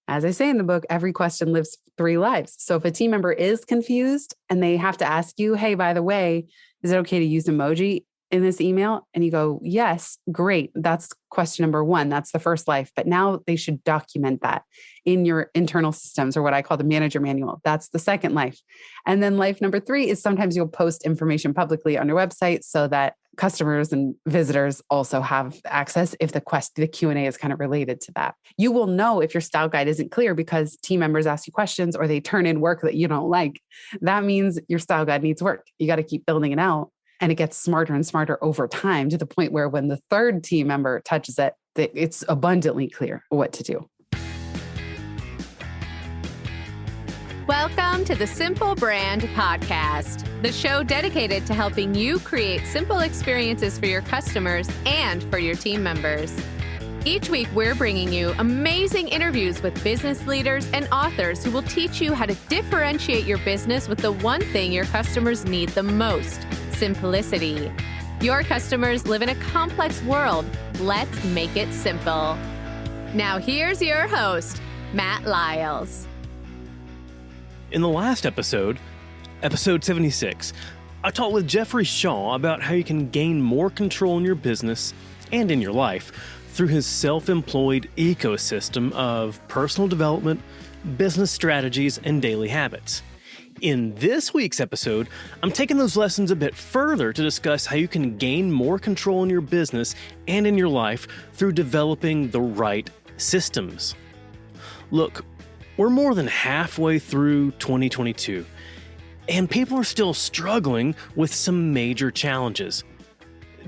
As I say in the book, every question lives 3 lives. So if a team member is confused and they have to ask you, hey, by the way, is it okay to use emoji in this email? And you go, yes, great. That's question number 1. That's the first life. But now they should document that in your internal systems, or what I call the manager manual. That's the second life. And then life number 3 is sometimes you'll post information publicly on your website so that customers and visitors also have access if the Q&A is kind of related to that. You will know if your style guide isn't clear because team members ask you questions or they turn in work that you don't like. That means your style guide needs work. You got to keep building it out. And it gets smarter and smarter over time to the point where when the third team member touches it, it's abundantly clear what to do. Welcome to the Simple Brand Podcast, the show dedicated to helping you create simple experiences for your customers and for your team members. Each week, we're bringing you amazing interviews with business leaders and authors who will teach you how to differentiate your business with the one thing your customers need the most: simplicity. Your customers live in a complex world. Let's make it simple. Now here's your host, Matt Lyles. In the last episode 76, I talked with Jeffrey Shaw about how you can gain more control in your business and in your life through his self-employed ecosystem of personal development, business strategies, and daily habits. In this week's episode, I'm taking those lessons a bit further to discuss how you can gain more control in your business and in your life through developing the right systems. Look, we're more than halfway through 2022, and people are still struggling with some major challenges.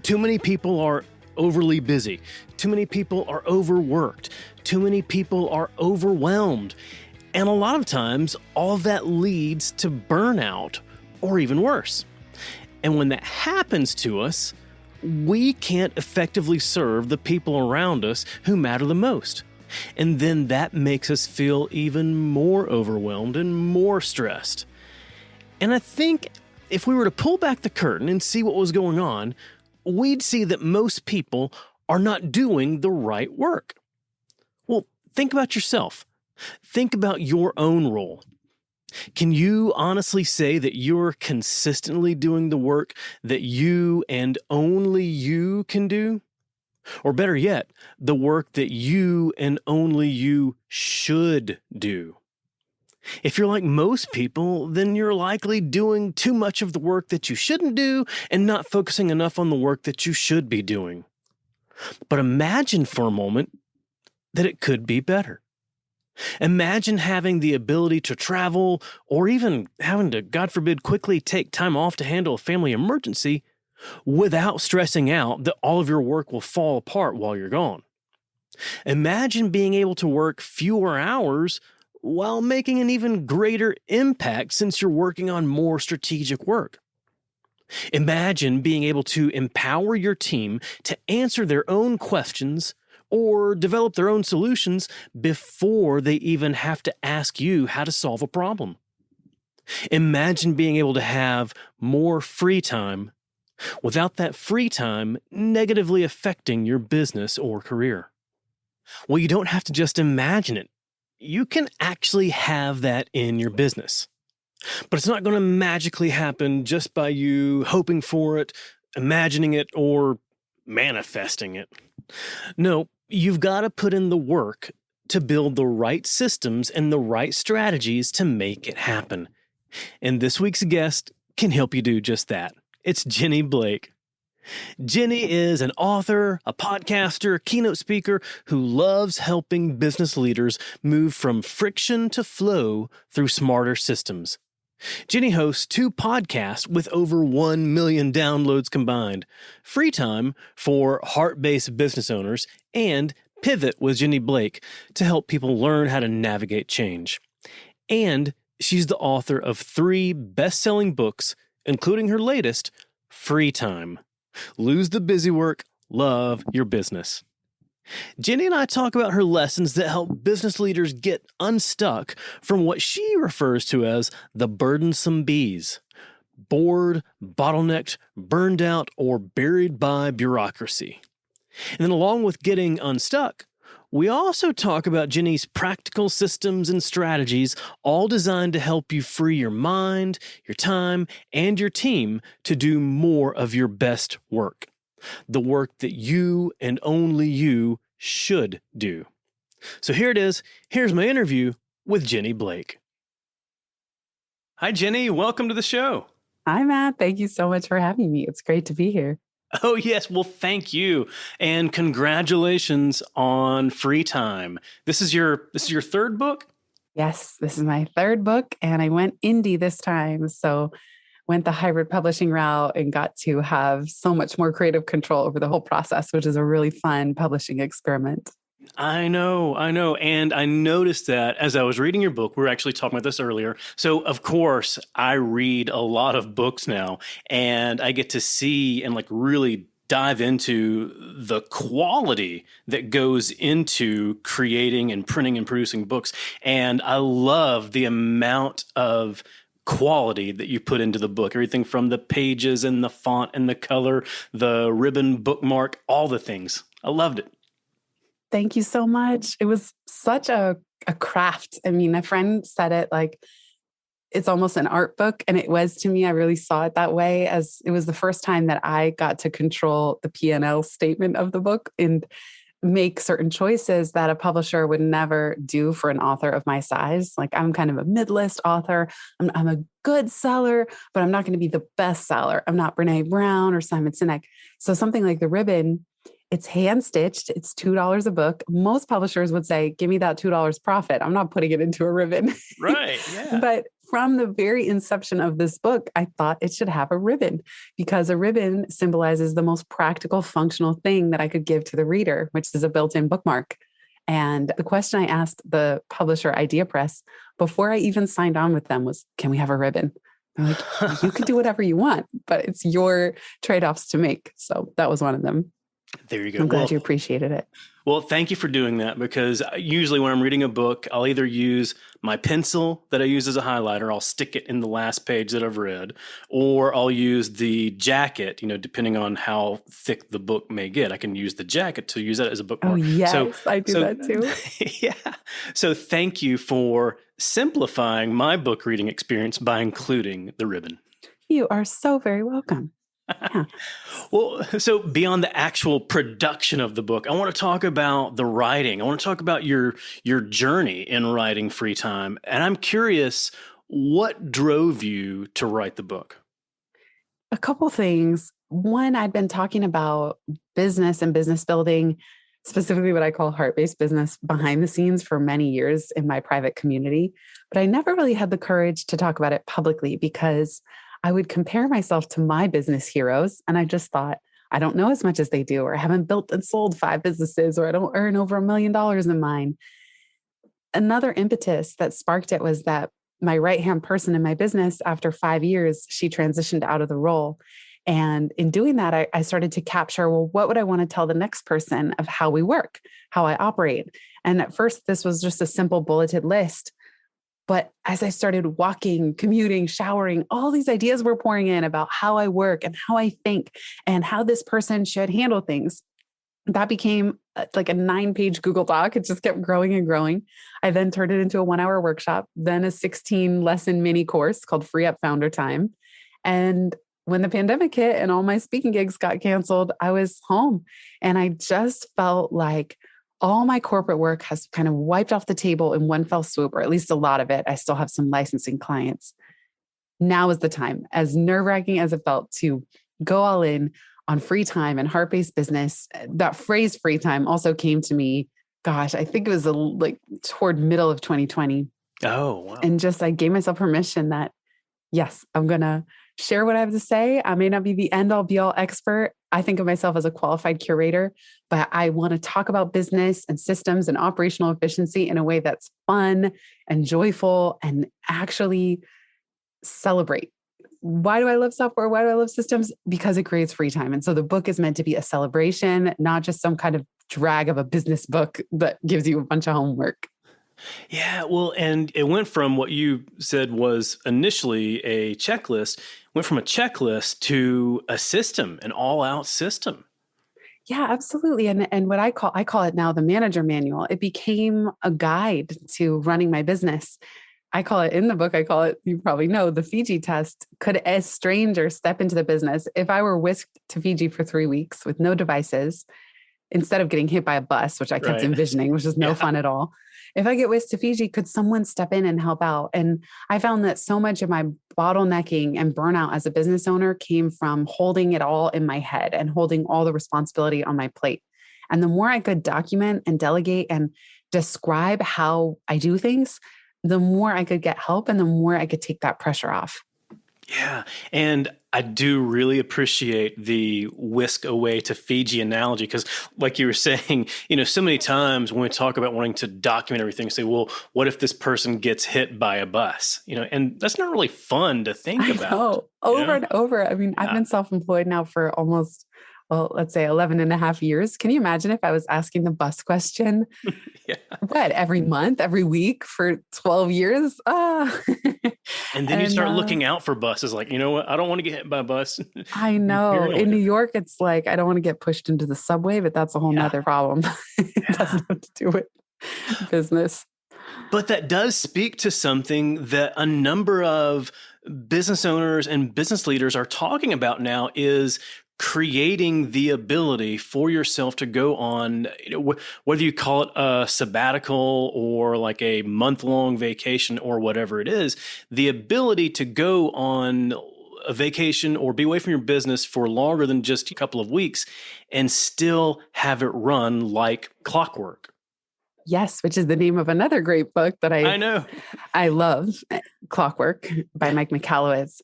Too many people are overly busy. Too many people are overworked. Too many people are overwhelmed. And a lot of times, all of that leads to burnout or even worse. And when that happens to us, we can't effectively serve the people around us who matter the most. And then that makes us feel even more overwhelmed and more stressed. And I think if we were to pull back the curtain and see what was going on, we'd see that most people are not doing the right work. Well, think about yourself. Think about your own role. Can you honestly say that you're consistently doing the work that you and only you can do? Or better yet, the work that you and only you should do. If you're like most people, then you're likely doing too much of the work that you shouldn't do and not focusing enough on the work that you should be doing. But imagine for a moment that it could be better. Imagine having the ability to travel or even having to, God forbid, quickly take time off to handle a family emergency without stressing out that all of your work will fall apart while you're gone. Imagine being able to work fewer hours while making an even greater impact since you're working on more strategic work. Imagine being able to empower your team to answer their own questions or develop their own solutions before they even have to ask you how to solve a problem. Imagine being able to have more free time without that free time negatively affecting your business or career. Well, you don't have to just imagine it. You can actually have that in your business. But it's not going to magically happen just by you hoping for it, imagining it, or manifesting it. No, you've got to put in the work to build the right systems and the right strategies to make it happen. And this week's guest can help you do just that. It's Jenny Blake. Jenny is an author, a podcaster, keynote speaker who loves helping business leaders move from friction to flow through smarter systems. Jenny hosts 2 podcasts with over 1 million downloads combined, Free Time for heart-based business owners, and Pivot with Jenny Blake to help people learn how to navigate change. And she's the author of 3 best-selling books, including her latest, Free Time. Lose the Busywork, love your business. Jenny and I talk about her lessons that help business leaders get unstuck from what she refers to as the burdensome bees: bored, bottlenecked, burned out, or buried by bureaucracy. And then along with getting unstuck, We also talk about Jenny's practical systems and strategies, all designed to help you free your mind, your time, and your team to do more of your best work. The work that you and only you should do. So here it is. Here's my interview with Jenny Blake. Hi, Jenny. Welcome to the show. Hi, Matt. Thank you so much for having me. It's great to be here. Oh, yes. Well, thank you. And congratulations on Free Time. This is your third book? Yes, this is my third book, and I went indie this time. So went the hybrid publishing route and got to have so much more creative control over the whole process, which is a really fun publishing experiment. I know. And I noticed that as I was reading your book, we were actually talking about this earlier. So, of course, I read a lot of books now, and I get to see and really dive into the quality that goes into creating and printing and producing books. And I love the amount of quality that you put into the book, everything from the pages and the font and the color, the ribbon bookmark, all the things. I loved it. Thank you so much. It was such a craft. I mean, a friend said it like it's almost an art book. And it was to me, I really saw it that way, as it was the first time that I got to control the P&L statement of the book and make certain choices that a publisher would never do for an author of my size. Like, I'm kind of a mid-list author. I'm a good seller, but I'm not going to be the best seller. I'm not Brene Brown or Simon Sinek. So something like the ribbon, it's hand stitched. It's $2 a book. Most publishers would say, give me that $2 profit. I'm not putting it into a ribbon. Right. Yeah. But from the very inception of this book, I thought it should have a ribbon, because a ribbon symbolizes the most practical, functional thing that I could give to the reader, which is a built-in bookmark. And the question I asked the publisher Idea Press before I even signed on with them was, can we have a ribbon? They're like, you can do whatever you want, but it's your trade-offs to make. So that was one of them. There you go. I'm glad you appreciated it. Well, thank you for doing that, because usually when I'm reading a book, I'll either use my pencil that I use as a highlighter, I'll stick it in the last page that I've read, or I'll use the jacket, depending on how thick the book may get. I can use the jacket to use that as a bookmark. Oh, yes, I do that too. Yeah. So thank you for simplifying my book reading experience by including the ribbon. You are so very welcome. Yeah. Well, so beyond the actual production of the book, I want to talk about the writing. I want to talk about your journey in writing Free Time. And I'm curious, what drove you to write the book? A couple things. One, I'd been talking about business and business building, specifically what I call heart-based business, behind the scenes for many years in my private community. But I never really had the courage to talk about it publicly, because I would compare myself to my business heroes. And I just thought, I don't know as much as they do, or I haven't built and sold 5 businesses, or I don't earn over $1 million in mine. Another impetus that sparked it was that my right-hand person in my business, after 5 years, she transitioned out of the role. And in doing that, I started to capture, well, what would I want to tell the next person of how we work, how I operate? And at first, this was just a simple bulleted list. But as I started walking, commuting, showering, all these ideas were pouring in about how I work and how I think and how this person should handle things. That became like a 9-page Google Doc. It just kept growing and growing. I then turned it into a 1-hour workshop, then a 16-lesson mini course called Free Up Founder Time. And when the pandemic hit and all my speaking gigs got canceled, I was home. And I just felt like all my corporate work has kind of wiped off the table in one fell swoop, or at least a lot of it. I still have some licensing clients. Now is the time, as nerve-wracking as it felt, to go all in on free time and heart-based business. That phrase free time also came to me, gosh, I think it was toward middle of 2020. Oh, wow. And just, I gave myself permission that, yes, I'm going to share what I have to say. I may not be the end all be all expert. I think of myself as a qualified curator, but I want to talk about business and systems and operational efficiency in a way that's fun and joyful and actually celebrate. Why do I love software? Why do I love systems? Because it creates free time. And so the book is meant to be a celebration, not just some kind of drag of a business book that gives you a bunch of homework. Yeah, well, and it went from what you said was initially a checklist, went from a checklist to a system, an all-out system. Yeah, absolutely. And what I call it now the manager manual. It became a guide to running my business. I call it in the book, I call it, you probably know, the Fiji test. Could a stranger step into the business if I were whisked to Fiji for 3 weeks with no devices, instead of getting hit by a bus, which I kept Right. envisioning, which is no fun at all? If I get whisked to Fiji, could someone step in and help out? And I found that so much of my bottlenecking and burnout as a business owner came from holding it all in my head and holding all the responsibility on my plate. And the more I could document and delegate and describe how I do things, the more I could get help and the more I could take that pressure off. Yeah. And I do really appreciate the whisk away to Fiji analogy because, like you were saying, so many times when we talk about wanting to document everything, say, well, what if this person gets hit by a bus? And that's not really fun to think I about. know, over and over. I mean, I've been self-employed now for almost, well, let's say 11 and a half years. Can you imagine if I was asking the bus question, Yeah. what, every month, every week for 12 years? And then you start looking out for buses like, you know what? I don't want to get hit by a bus. I know. In New York, it's like, I don't want to get pushed into the subway, but that's a whole nother problem. It doesn't have to do with business. But that does speak to something that a number of business owners and business leaders are talking about now is creating the ability for yourself to go on, whether you call it a sabbatical or like a month-long vacation or whatever it is, the ability to go on a vacation or be away from your business for longer than just a couple of weeks and still have it run like clockwork. Yes, which is the name of another great book that I know. I love, Clockwork by Mike Michalowicz.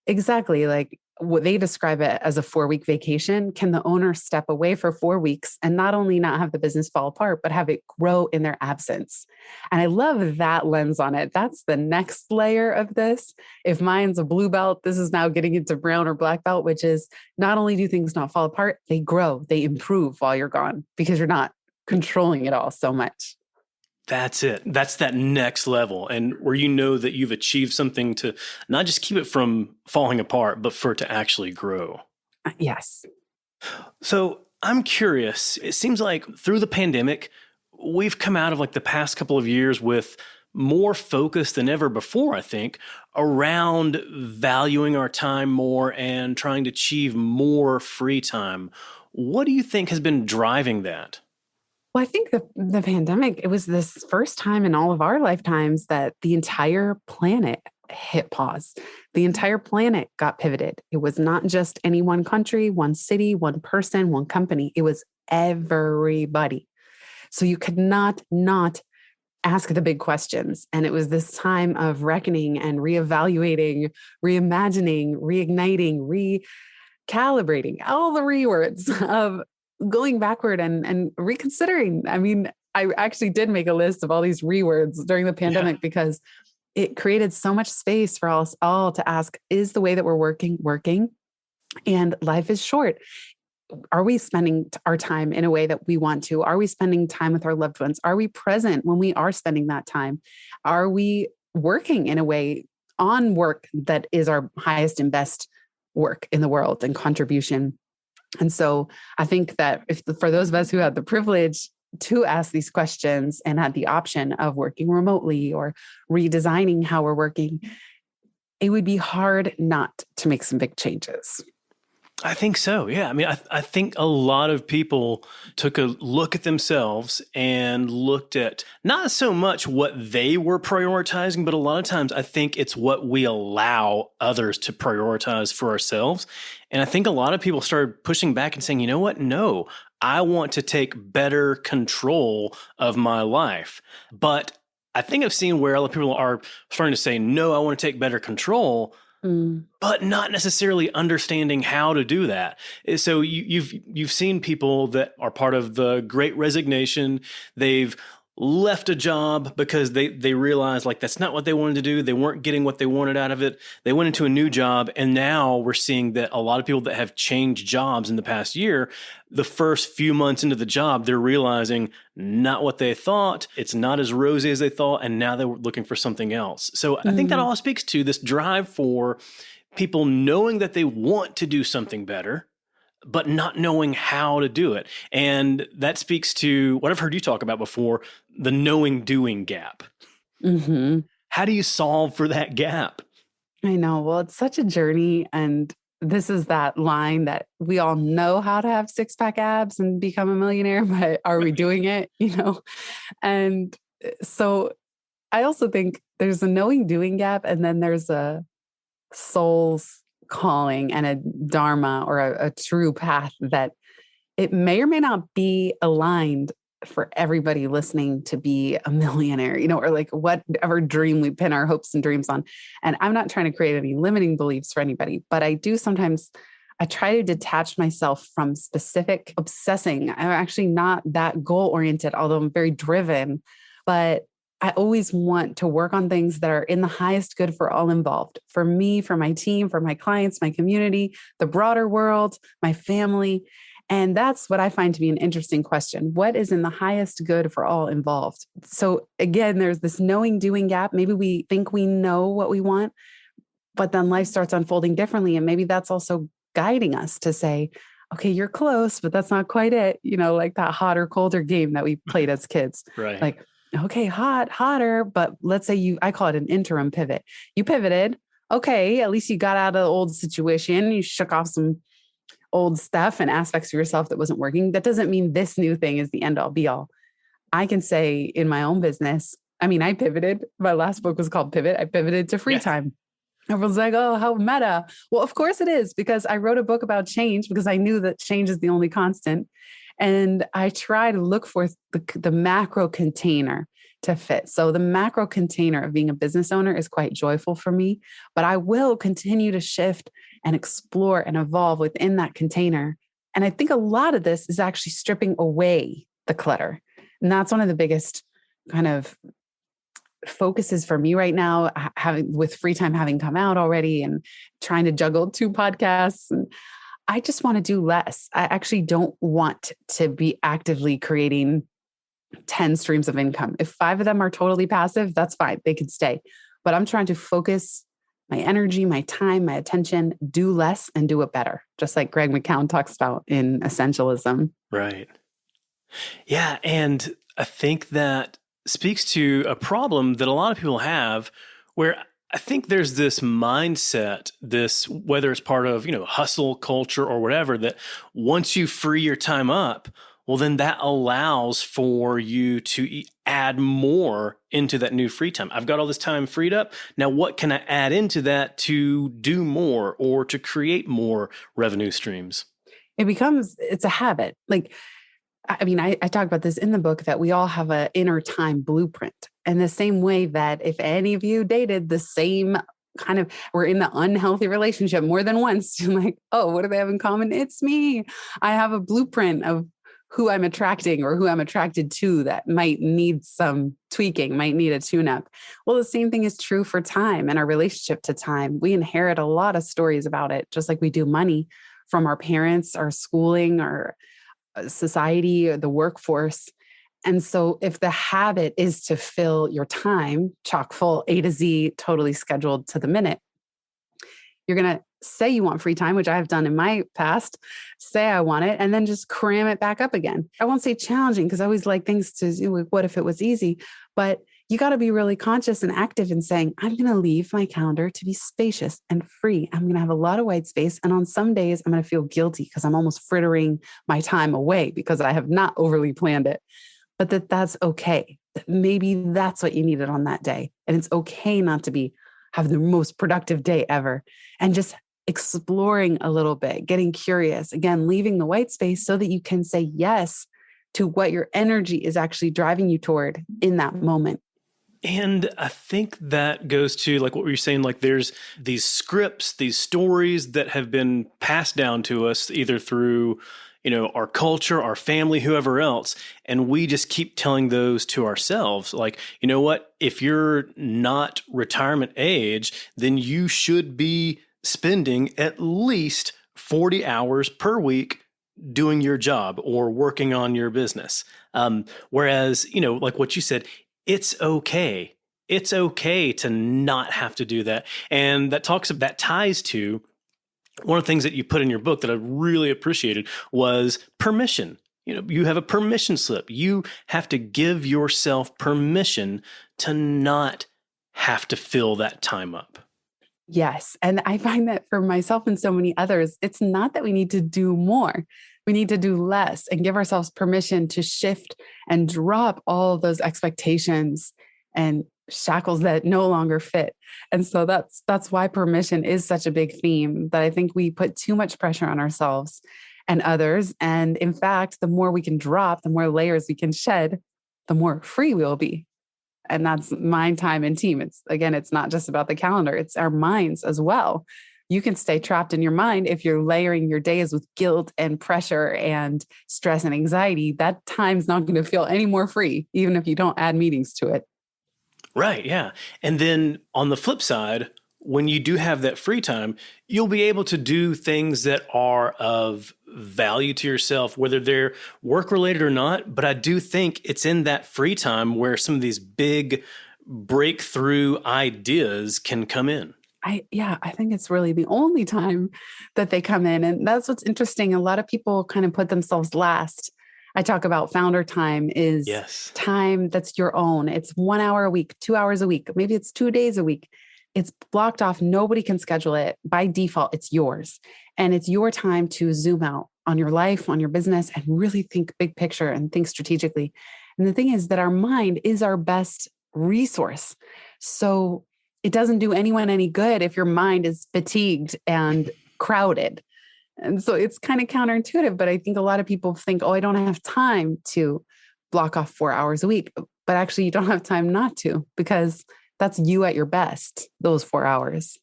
Exactly. Like what they describe it as a 4-week vacation. Can the owner step away for 4 weeks and not only not have the business fall apart, but have it grow in their absence? And I love that lens on it. That's the next layer of this. If mine's a blue belt, this is now getting into brown or black belt, which is not only do things not fall apart, they grow, they improve while you're gone because you're not controlling it all so much. That's it. That's that next level. And where you know that you've achieved something to not just keep it from falling apart, but for it to actually grow. Yes. So I'm curious. It seems like through the pandemic, we've come out of like the past couple of years with more focus than ever before, I think, around valuing our time more and trying to achieve more free time. What do you think has been driving that? Well, I think the pandemic, it was this first time in all of our lifetimes that the entire planet hit pause. The entire planet got pivoted. It was not just any one country, one city, one person, one company. It was everybody. So you could not ask the big questions. And it was this time of reckoning and reevaluating, reimagining, reigniting, recalibrating, all the rewords of going backward and reconsidering. I mean, I actually did make a list of all these rewords during the pandemic because it created so much space for us all to ask, is the way that we're working? And life is short. Are we spending our time in a way that we want to? Are we spending time with our loved ones? Are we present when we are spending that time? Are we working in a way on work that is our highest and best work in the world and contribution? And so I think that for those of us who had the privilege to ask these questions and had the option of working remotely or redesigning how we're working, it would be hard not to make some big changes. I think so. Yeah. I mean, I think a lot of people took a look at themselves and looked at not so much what they were prioritizing, but a lot of times I think it's what we allow others to prioritize for ourselves. And I think a lot of people started pushing back and saying, you know what? No, I want to take better control of my life. But I think I've seen where a lot of people are starting to say, no, I want to take better control, but not necessarily understanding how to do that. So you've seen people that are part of the Great Resignation. They've left a job because they realized like that's not what they wanted to do. They weren't getting what they wanted out of it. They went into a new job, and now we're seeing that a lot of people that have changed jobs in the past year, the first few months into the job, they're realizing not what they thought. It's not as rosy as they thought, and now they're looking for something else. So I think that all speaks to this drive for people knowing that they want to do something better, but not knowing how to do it. And that speaks to what I've heard you talk about before, the knowing doing gap. Hmm. How do you solve for that gap? I know. Well, it's such a journey. And this is that line that we all know how to have six-pack abs and become a millionaire, but are we doing it? And so I also think there's a knowing doing gap, and then there's a soul's calling and a dharma or a true path that it may or may not be aligned for everybody listening to be a millionaire, or like whatever dream we pin our hopes and dreams on. And I'm not trying to create any limiting beliefs for anybody, but I try to detach myself from specific obsessing. I'm actually not that goal oriented, although I'm very driven, but I always want to work on things that are in the highest good for all involved, for me, for my team, for my clients, my community, the broader world, my family. And that's what I find to be an interesting question. What is in the highest good for all involved? So again, there's this knowing doing gap. Maybe we think we know what we want, but then life starts unfolding differently. And maybe that's also guiding us to say, okay, you're close, but that's not quite it. Like that hotter, colder game that we played as kids. Right. Like, okay, hotter, but let's say I call it an interim pivot. You pivoted. Okay, at least you got out of the old situation. You shook off some old stuff and aspects of yourself that wasn't working. That doesn't mean this new thing is the end all be all. I can say in my own business, I pivoted. My last book was called Pivot. I pivoted to free time. Everyone's like, oh, how meta. Well, of course it is, because I wrote a book about change because I knew that change is the only constant. And I try to look for the macro container to fit. So the macro container of being a business owner is quite joyful for me, but I will continue to shift and explore and evolve within that container. And I think a lot of this is actually stripping away the clutter. And that's one of the biggest kind of focuses for me right now, with free time having come out already and trying to juggle 2 podcasts. And I just want to do less. I actually don't want to be actively creating 10 streams of income. If 5 of them are totally passive, that's fine. They can stay. But I'm trying to focus my energy, my time, my attention, do less and do it better. Just like Greg McKeown talks about in Essentialism. Right. Yeah. And I think that speaks to a problem that a lot of people have, where I think there's this mindset, whether it's part of, hustle culture or whatever, that once you free your time up, well, then that allows for you to add more into that new free time. I've got all this time freed up. Now, what can I add into that to do more or to create more revenue streams? It's a habit. Like, I talk about this in the book, that we all have an inner time blueprint. And the same way that if any of you dated the same kind of, we're in the unhealthy relationship more than once, you're like, oh, what do they have in common? It's me. I have a blueprint of who I'm attracting or who I'm attracted to that might need some tweaking, might need a tune-up. Well, the same thing is true for time and our relationship to time. We inherit a lot of stories about it, just like we do money, from our parents, our schooling, our society, or the workforce. And so if the habit is to fill your time chock full, A to Z, totally scheduled to the minute, you're going to say you want free time, which I've done in my past, say I want it, and then just cram it back up again. I won't say challenging, because I always like things to do. What if it was easy? But you got to be really conscious and active in saying, I'm going to leave my calendar to be spacious and free. I'm going to have a lot of white space. And on some days, I'm going to feel guilty because I'm almost frittering my time away because I have not overly planned it. But that's okay. That maybe that's what you needed on that day. And it's okay not to have the most productive day ever. And just exploring a little bit, getting curious, again, leaving the white space so that you can say yes to what your energy is actually driving you toward in that moment. And I think that goes to like what we were saying, like there's these scripts, these stories that have been passed down to us either through, our culture, our family, whoever else. And we just keep telling those to ourselves. Like, you know what, if you're not retirement age, then you should be spending at least 40 hours per week doing your job or working on your business. Whereas, like what you said, it's okay. It's okay to not have to do that. And that ties to One of the things that you put in your book that I really appreciated was permission. You have a permission slip. You have to give yourself permission to not have to fill that time up. Yes. And I find that for myself and so many others, it's not that we need to do more. We need to do less and give ourselves permission to shift and drop all of those expectations and shackles that no longer fit. And so that's why permission is such a big theme, that I think we put too much pressure on ourselves and others. And in fact, the more we can drop, the more layers we can shed, the more free we'll be. And that's mind, time, and team. It's not just about the calendar, it's our minds as well. You can stay trapped in your mind if you're layering your days with guilt and pressure and stress and anxiety. That time's not going to feel any more free, even if you don't add meetings to it. Right. Yeah. And then on the flip side, when you do have that free time, you'll be able to do things that are of value to yourself, whether they're work related or not. But I do think it's in that free time where some of these big breakthrough ideas can come in. I think it's really the only time that they come in. And that's what's interesting. A lot of people kind of put themselves last. I talk about founder time is time that's your own. It's 1 hour a week, 2 hours a week. Maybe it's 2 days a week. It's blocked off. Nobody can schedule it. By default, it's yours. And it's your time to zoom out on your life, on your business, and really think big picture and think strategically. And the thing is that our mind is our best resource. So it doesn't do anyone any good if your mind is fatigued and crowded. And so it's kind of counterintuitive, but I think a lot of people think, oh, I don't have time to block off 4 hours a week. But actually, you don't have time not to, because that's you at your best, those 4 hours.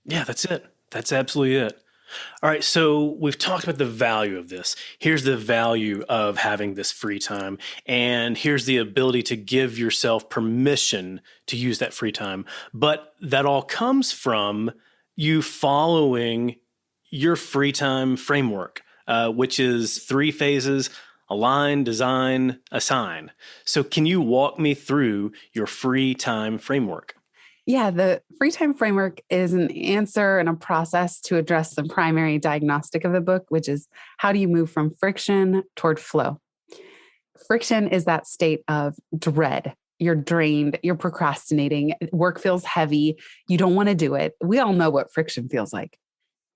Yeah, that's it. That's absolutely it. All right. So we've talked about the value of this. Here's the value of having this free time. And here's the ability to give yourself permission to use that free time. But that all comes from you following your free time framework, which is 3 phases: align, design, assign. So can you walk me through your free time framework? Yeah, the free time framework is an answer and a process to address the primary diagnostic of the book, which is how do you move from friction toward flow? Friction is that state of dread. You're drained, you're procrastinating, work feels heavy, you don't want to do it. We all know what friction feels like.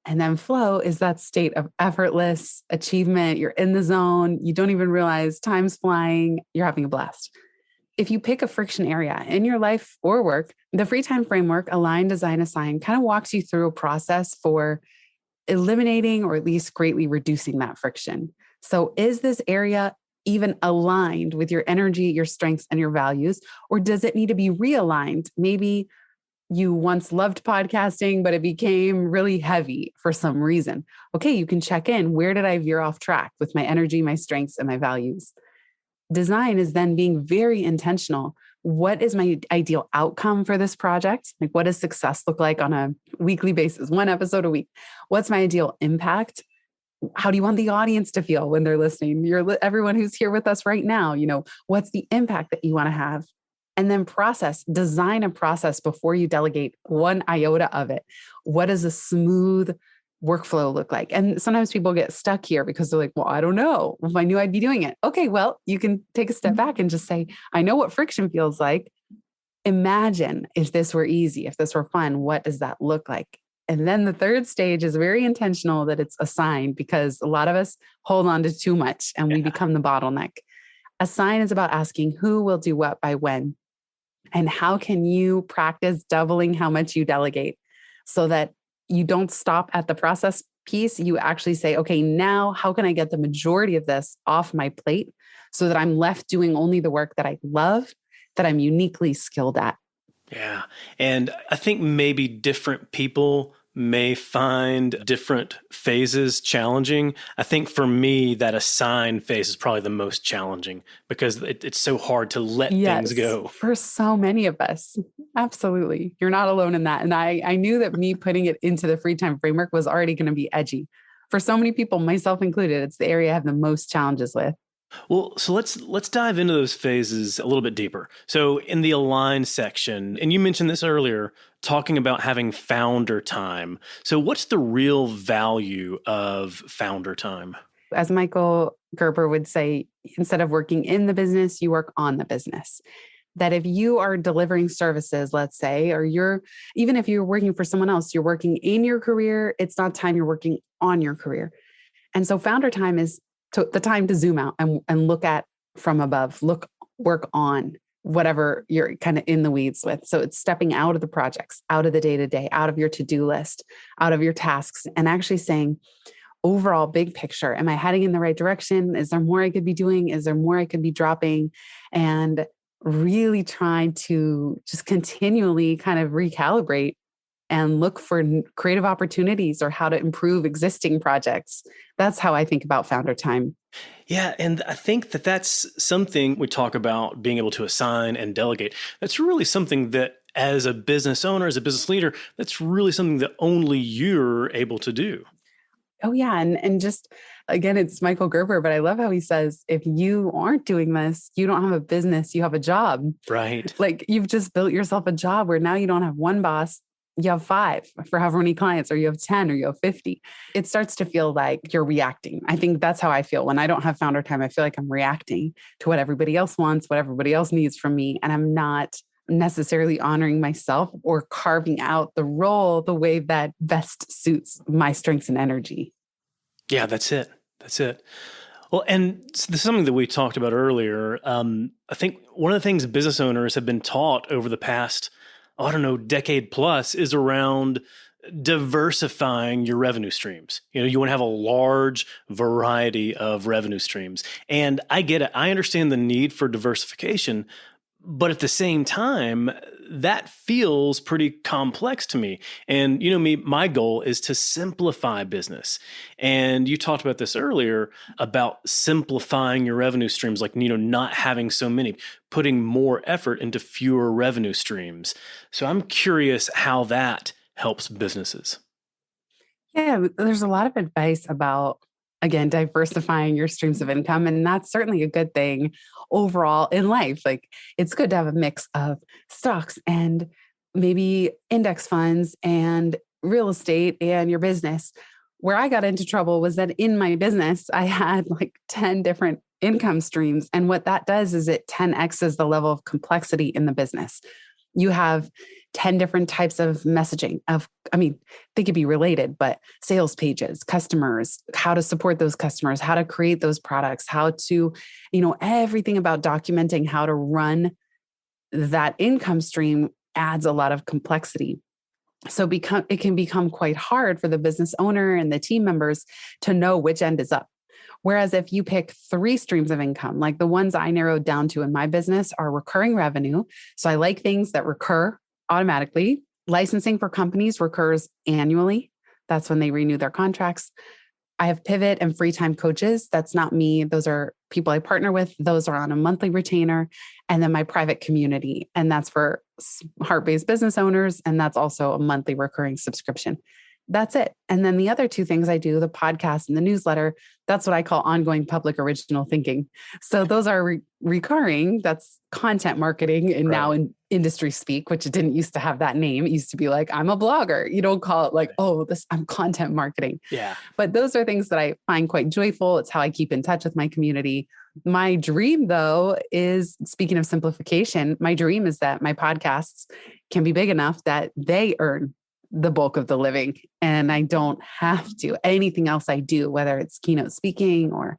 And then flow is that state of effortless achievement. You're in the zone. You don't even realize time's flying. You're having a blast. If you pick a friction area in your life or work, the free time framework, Align, Design, Assign, kind of walks you through a process for eliminating or at least greatly reducing that friction. So is this area even aligned with your energy, your strengths, and your values? Or does it need to be realigned? Maybe you once loved podcasting, but it became really heavy for some reason. Okay, you can check in. Where did I veer off track with my energy, my strengths, and my values? Design is then being very intentional. What is my ideal outcome for this project? Like, what does success look like on a weekly basis, 1 episode a week? What's my ideal impact? How do you want the audience to feel when they're listening? Everyone who's here with us right now, what's the impact that you want to have? And then design a process before you delegate 1 iota of it. What does a smooth workflow look like? And sometimes people get stuck here because they're like, well, I don't know if I knew I'd be doing it. Okay, well, you can take a step back and just say, I know what friction feels like. Imagine if this were easy, if this were fun, what does that look like? And then the third stage is very intentional, that it's assigned, because a lot of us hold on to too much and we become the bottleneck. Assign is about asking who will do what by when, and how can you practice doubling how much you delegate so that you don't stop at the process piece. You actually say, okay, now how can I get the majority of this off my plate so that I'm left doing only the work that I love, that I'm uniquely skilled at? Yeah. And I think maybe different people may find different phases challenging. I think for me, that assign phase is probably the most challenging because it's so hard to let things go. For so many of us. Absolutely. You're not alone in that. And I knew that me putting it into the free time framework was already going to be edgy. For so many people, myself included, it's the area I have the most challenges with. Well, so let's dive into those phases a little bit deeper. So in the align section, and you mentioned this earlier, talking about having founder time. So what's the real value of founder time? As Michael Gerber would say, instead of working in the business, you work on the business. That if you are delivering services, let's say, or even if you're working for someone else, you're working in your career, it's not time you're working on your career. And so founder time is the time to zoom out and look at from above, work on whatever you're kind of in the weeds with. So it's stepping out of the projects, out of the day-to-day, out of your to-do list, out of your tasks, and actually saying, overall big picture, am I heading in the right direction? Is there more I could be doing? Is there more I could be dropping? And really trying to just continually kind of recalibrate and look for creative opportunities or how to improve existing projects. That's how I think about founder time. Yeah, and I think that that's something we talk about being able to assign and delegate. That's really something that as a business owner, as a business leader, that's really something that only you're able to do. Oh yeah. And just again, it's Michael Gerber, but I love how he says, if you aren't doing this, you don't have a business, you have a job. Right. Like you've just built yourself a job where now you don't have one boss, you have 5 for however many clients, or you have 10, or you have 50. It starts to feel like you're reacting. I think that's how I feel when I don't have founder time. I feel like I'm reacting to what everybody else wants, what everybody else needs from me. And I'm not necessarily honoring myself or carving out the role the way that best suits my strengths and energy. Yeah, that's it. That's it. Well, and this is something that we talked about earlier. I think one of the things business owners have been taught over the past, decade plus is around diversifying your revenue streams. You want to have a large variety of revenue streams. And I get it. I understand the need for diversification. But at the same time, that feels pretty complex to me. And my goal is to simplify business. And you talked about this earlier about simplifying your revenue streams, like, not having so many, putting more effort into fewer revenue streams. So I'm curious how that helps businesses. Yeah, there's a lot of advice about, again, diversifying your streams of income. And that's certainly a good thing overall in life. Like it's good to have a mix of stocks and maybe index funds and real estate and your business. Where I got into trouble was that in my business, I had like 10 different income streams. And what that does is it 10x's the level of complexity in the business. You have 10 different types of messaging they could be related, but sales pages, customers, how to support those customers, how to create those products, how to, everything about documenting how to run that income stream adds a lot of complexity. So it can become quite hard for the business owner and the team members to know which end is up. Whereas if you pick 3 streams of income, like the ones I narrowed down to in my business are recurring revenue. So I like things that recur automatically. Licensing for companies recurs annually. That's when they renew their contracts. I have pivot and free time coaches. That's not me. Those are people I partner with. Those are on a monthly retainer. And then my private community. And that's for heart-based business owners. And that's also a monthly recurring subscription. That's it. And then the other 2 things I do, the podcast and the newsletter, that's what I call ongoing public original thinking. So those are recurring. That's content marketing. And now in industry speak, which it didn't used to have that name. It used to be like, I'm a blogger. You don't call it like, I'm content marketing. Yeah. But those are things that I find quite joyful. It's how I keep in touch with my community. My dream, though, is, speaking of simplification, my dream is that my podcasts can be big enough that they earn the bulk of the living. And I don't have to. Anything else I do, whether it's keynote speaking or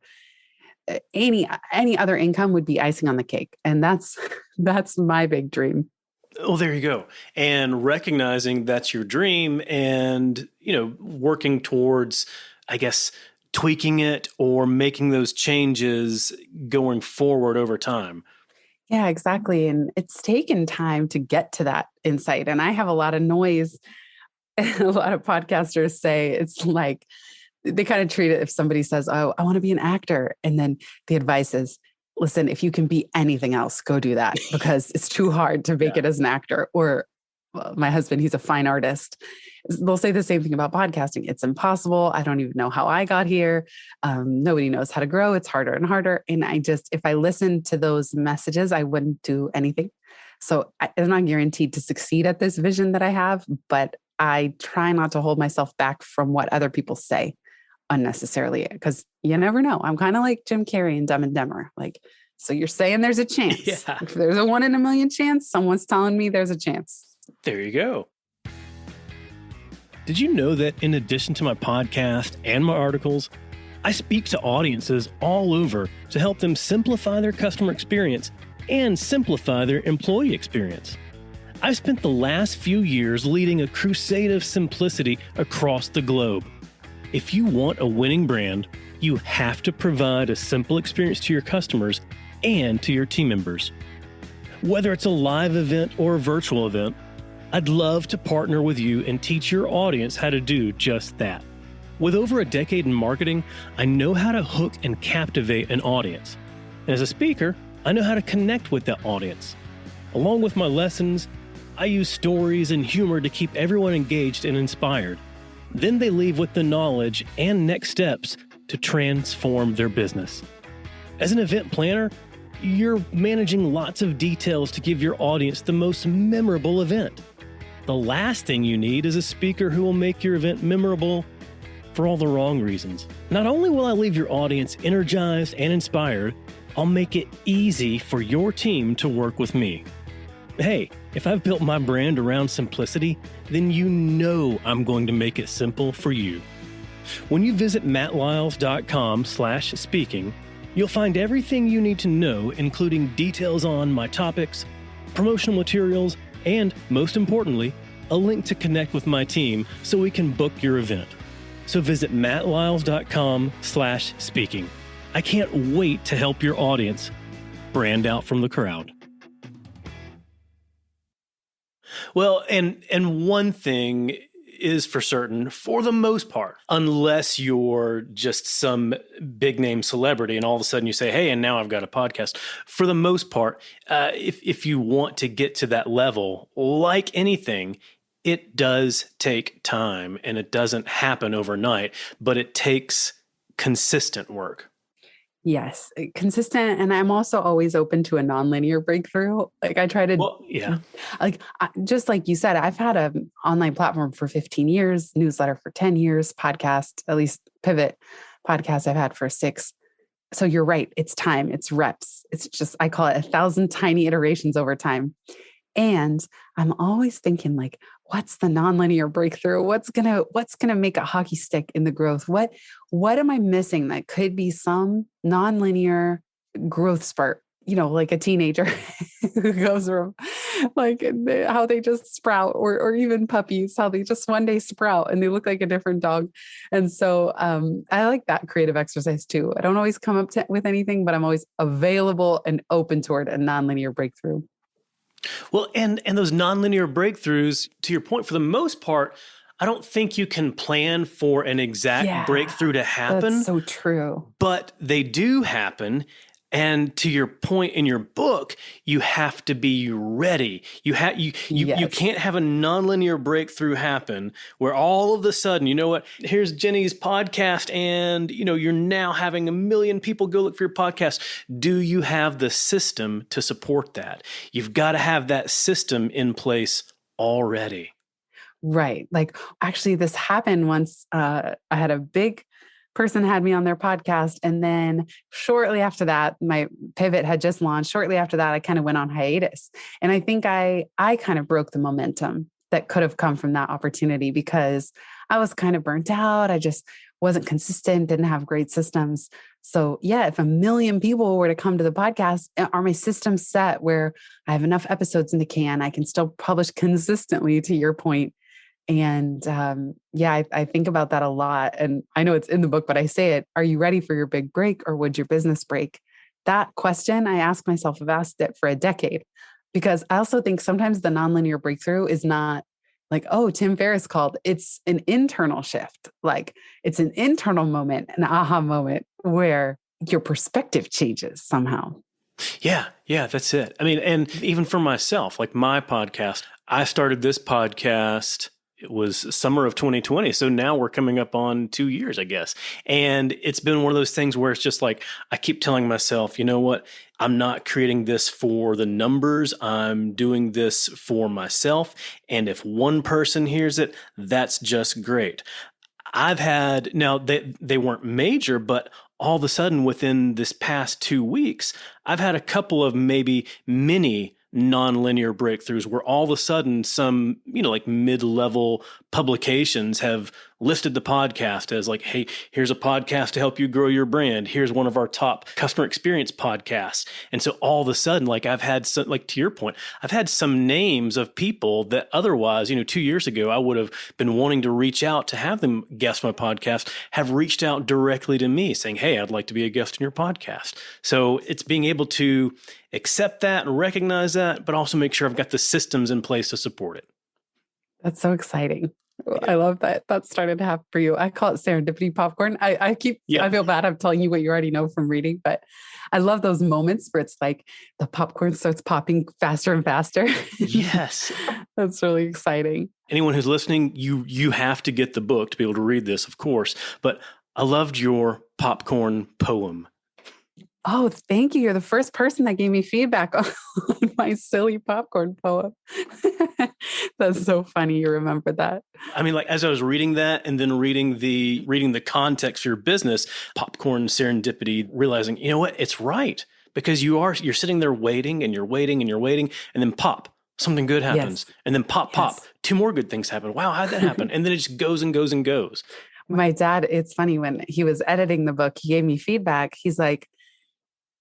any other income, would be icing on the cake. And that's my big dream. Oh, there you go. And recognizing that's your dream and, working towards, I guess, tweaking it or making those changes going forward over time. Yeah, exactly. And it's taken time to get to that insight. And I have a lot of noise. A lot of podcasters say it's like, they kind of treat it, if somebody says, oh, I want to be an actor. And then the advice is, listen, if you can be anything else, go do that, because it's too hard to make it as an actor. Or my husband, he's a fine artist. They'll say the same thing about podcasting. It's impossible. I don't even know how I got here. Nobody knows how to grow. It's harder and harder. And if I listened to those messages, I wouldn't do anything. So I'm not guaranteed to succeed at this vision that I have, but I try not to hold myself back from what other people say unnecessarily, because you never know. I'm kind of like Jim Carrey in Dumb and Dumber. Like, so you're saying there's a chance. Yeah. If there's a 1 in a million chance, someone's telling me there's a chance. There you go. Did you know that in addition to my podcast and my articles, I speak to audiences all over to help them simplify their customer experience and simplify their employee experience? I've spent the last few years leading a crusade of simplicity across the globe. If you want a winning brand, you have to provide a simple experience to your customers and to your team members. Whether it's a live event or a virtual event, I'd love to partner with you and teach your audience how to do just that. With over a decade in marketing, I know how to hook and captivate an audience. And as a speaker, I know how to connect with that audience. Along with my lessons, I use stories and humor to keep everyone engaged and inspired. Then they leave with the knowledge and next steps to transform their business. As an event planner, you're managing lots of details to give your audience the most memorable event. The last thing you need is a speaker who will make your event memorable for all the wrong reasons. Not only will I leave your audience energized and inspired, I'll make it easy for your team to work with me. Hey, if I've built my brand around simplicity, then you know I'm going to make it simple for you. When you visit mattlyles.com/speaking, you'll find everything you need to know, including details on my topics, promotional materials, and most importantly, a link to connect with my team so we can book your event. So visit mattlyles.com/speaking. I can't wait to help your audience brand out from the crowd. Well, and one thing is for certain, for the most part, unless you're just some big name celebrity and all of a sudden you say, hey, and now I've got a podcast. For the most part, if you want to get to that level, like anything, it does take time and it doesn't happen overnight, but it takes consistent work. Yes, consistent. And I'm also always open to a nonlinear breakthrough. Like I try to, just like you said, I've had an online platform for 15 years, newsletter for 10 years, podcast, at least Pivot podcast I've had for 6. So you're right. It's time, it's reps. It's just, I call it 1,000 tiny iterations over time. And I'm always thinking like, what's the nonlinear breakthrough? What's gonna make a hockey stick in the growth? What am I missing that could be some nonlinear growth spurt? You know, like a teenager who goes from like how they just sprout, or even puppies, how they just one day sprout and they look like a different dog. And so I like that creative exercise too. I don't always come up with anything, but I'm always available and open toward a nonlinear breakthrough. Well, and those nonlinear breakthroughs, to your point, for the most part, I don't think you can plan for an exact breakthrough to happen. That's so true. But they do happen. And to your point in your book, you have to be ready. You can't have a nonlinear breakthrough happen where all of a sudden, you know what, here's Jenny's podcast and, you know, you're now having 1 million people go look for your podcast. Do you have the system to support that? You've got to have that system in place already. Right. Like actually this happened once. I had a big person had me on their podcast. And then shortly after that, my Pivot had just launched. Shortly after that, I kind of went on hiatus. And I think I kind of broke the momentum that could have come from that opportunity because I was kind of burnt out. I just wasn't consistent, didn't have great systems. So yeah, if 1 million people were to come to the podcast, are my systems set where I have enough episodes in the can, I can still publish consistently, to your point. And I think about that a lot. And I know it's in the book, but I say it, are you ready for your big break or would your business break? That question I ask myself, I've asked it for a decade, because I also think sometimes the nonlinear breakthrough is not like, oh, Tim Ferriss called. It's an internal shift. Like it's an internal moment, an aha moment where your perspective changes somehow. Yeah, that's it. I mean, and even for myself, like my podcast, I started this podcast, it was summer of 2020. So now we're coming up on 2 years, I guess. And it's been one of those things where it's just like, I keep telling myself, you know what? I'm not creating this for the numbers. I'm doing this for myself. And if one person hears it, that's just great. I've had, now they weren't major, but all of a sudden within this past 2 weeks, I've had a couple of maybe mini nonlinear breakthroughs where all of a sudden some, like mid-level publications have listed the podcast as like, hey, here's a podcast to help you grow your brand. Here's one of our top customer experience podcasts. And so all of a sudden, like I've had some, like to your point, I've had some names of people that otherwise, 2 years ago, I would have been wanting to reach out to have them guest my podcast, have reached out directly to me saying, hey, I'd like to be a guest in your podcast. So it's being able to accept that and recognize that, but also make sure I've got the systems in place to support it. That's so exciting. Yeah. I love that started to happen for you. I call it serendipity popcorn. I feel bad. I'm telling you what you already know from reading, but I love those moments where it's like the popcorn starts popping faster and faster. Yes. That's really exciting. Anyone who's listening, you have to get the book to be able to read this, of course, but I loved your popcorn poem. Oh, thank you. You're the first person that gave me feedback on my silly popcorn poem. That's so funny. You remember that. I mean, like as I was reading that and then reading the context for your business, popcorn serendipity, realizing, you know what, it's right. Because you're sitting there waiting and you're waiting and you're waiting, and then pop, something good happens. Yes. And then pop, 2 more good things happen. Wow, how'd that happen? And then it just goes and goes and goes. My dad, it's funny, when he was editing the book, he gave me feedback. He's like,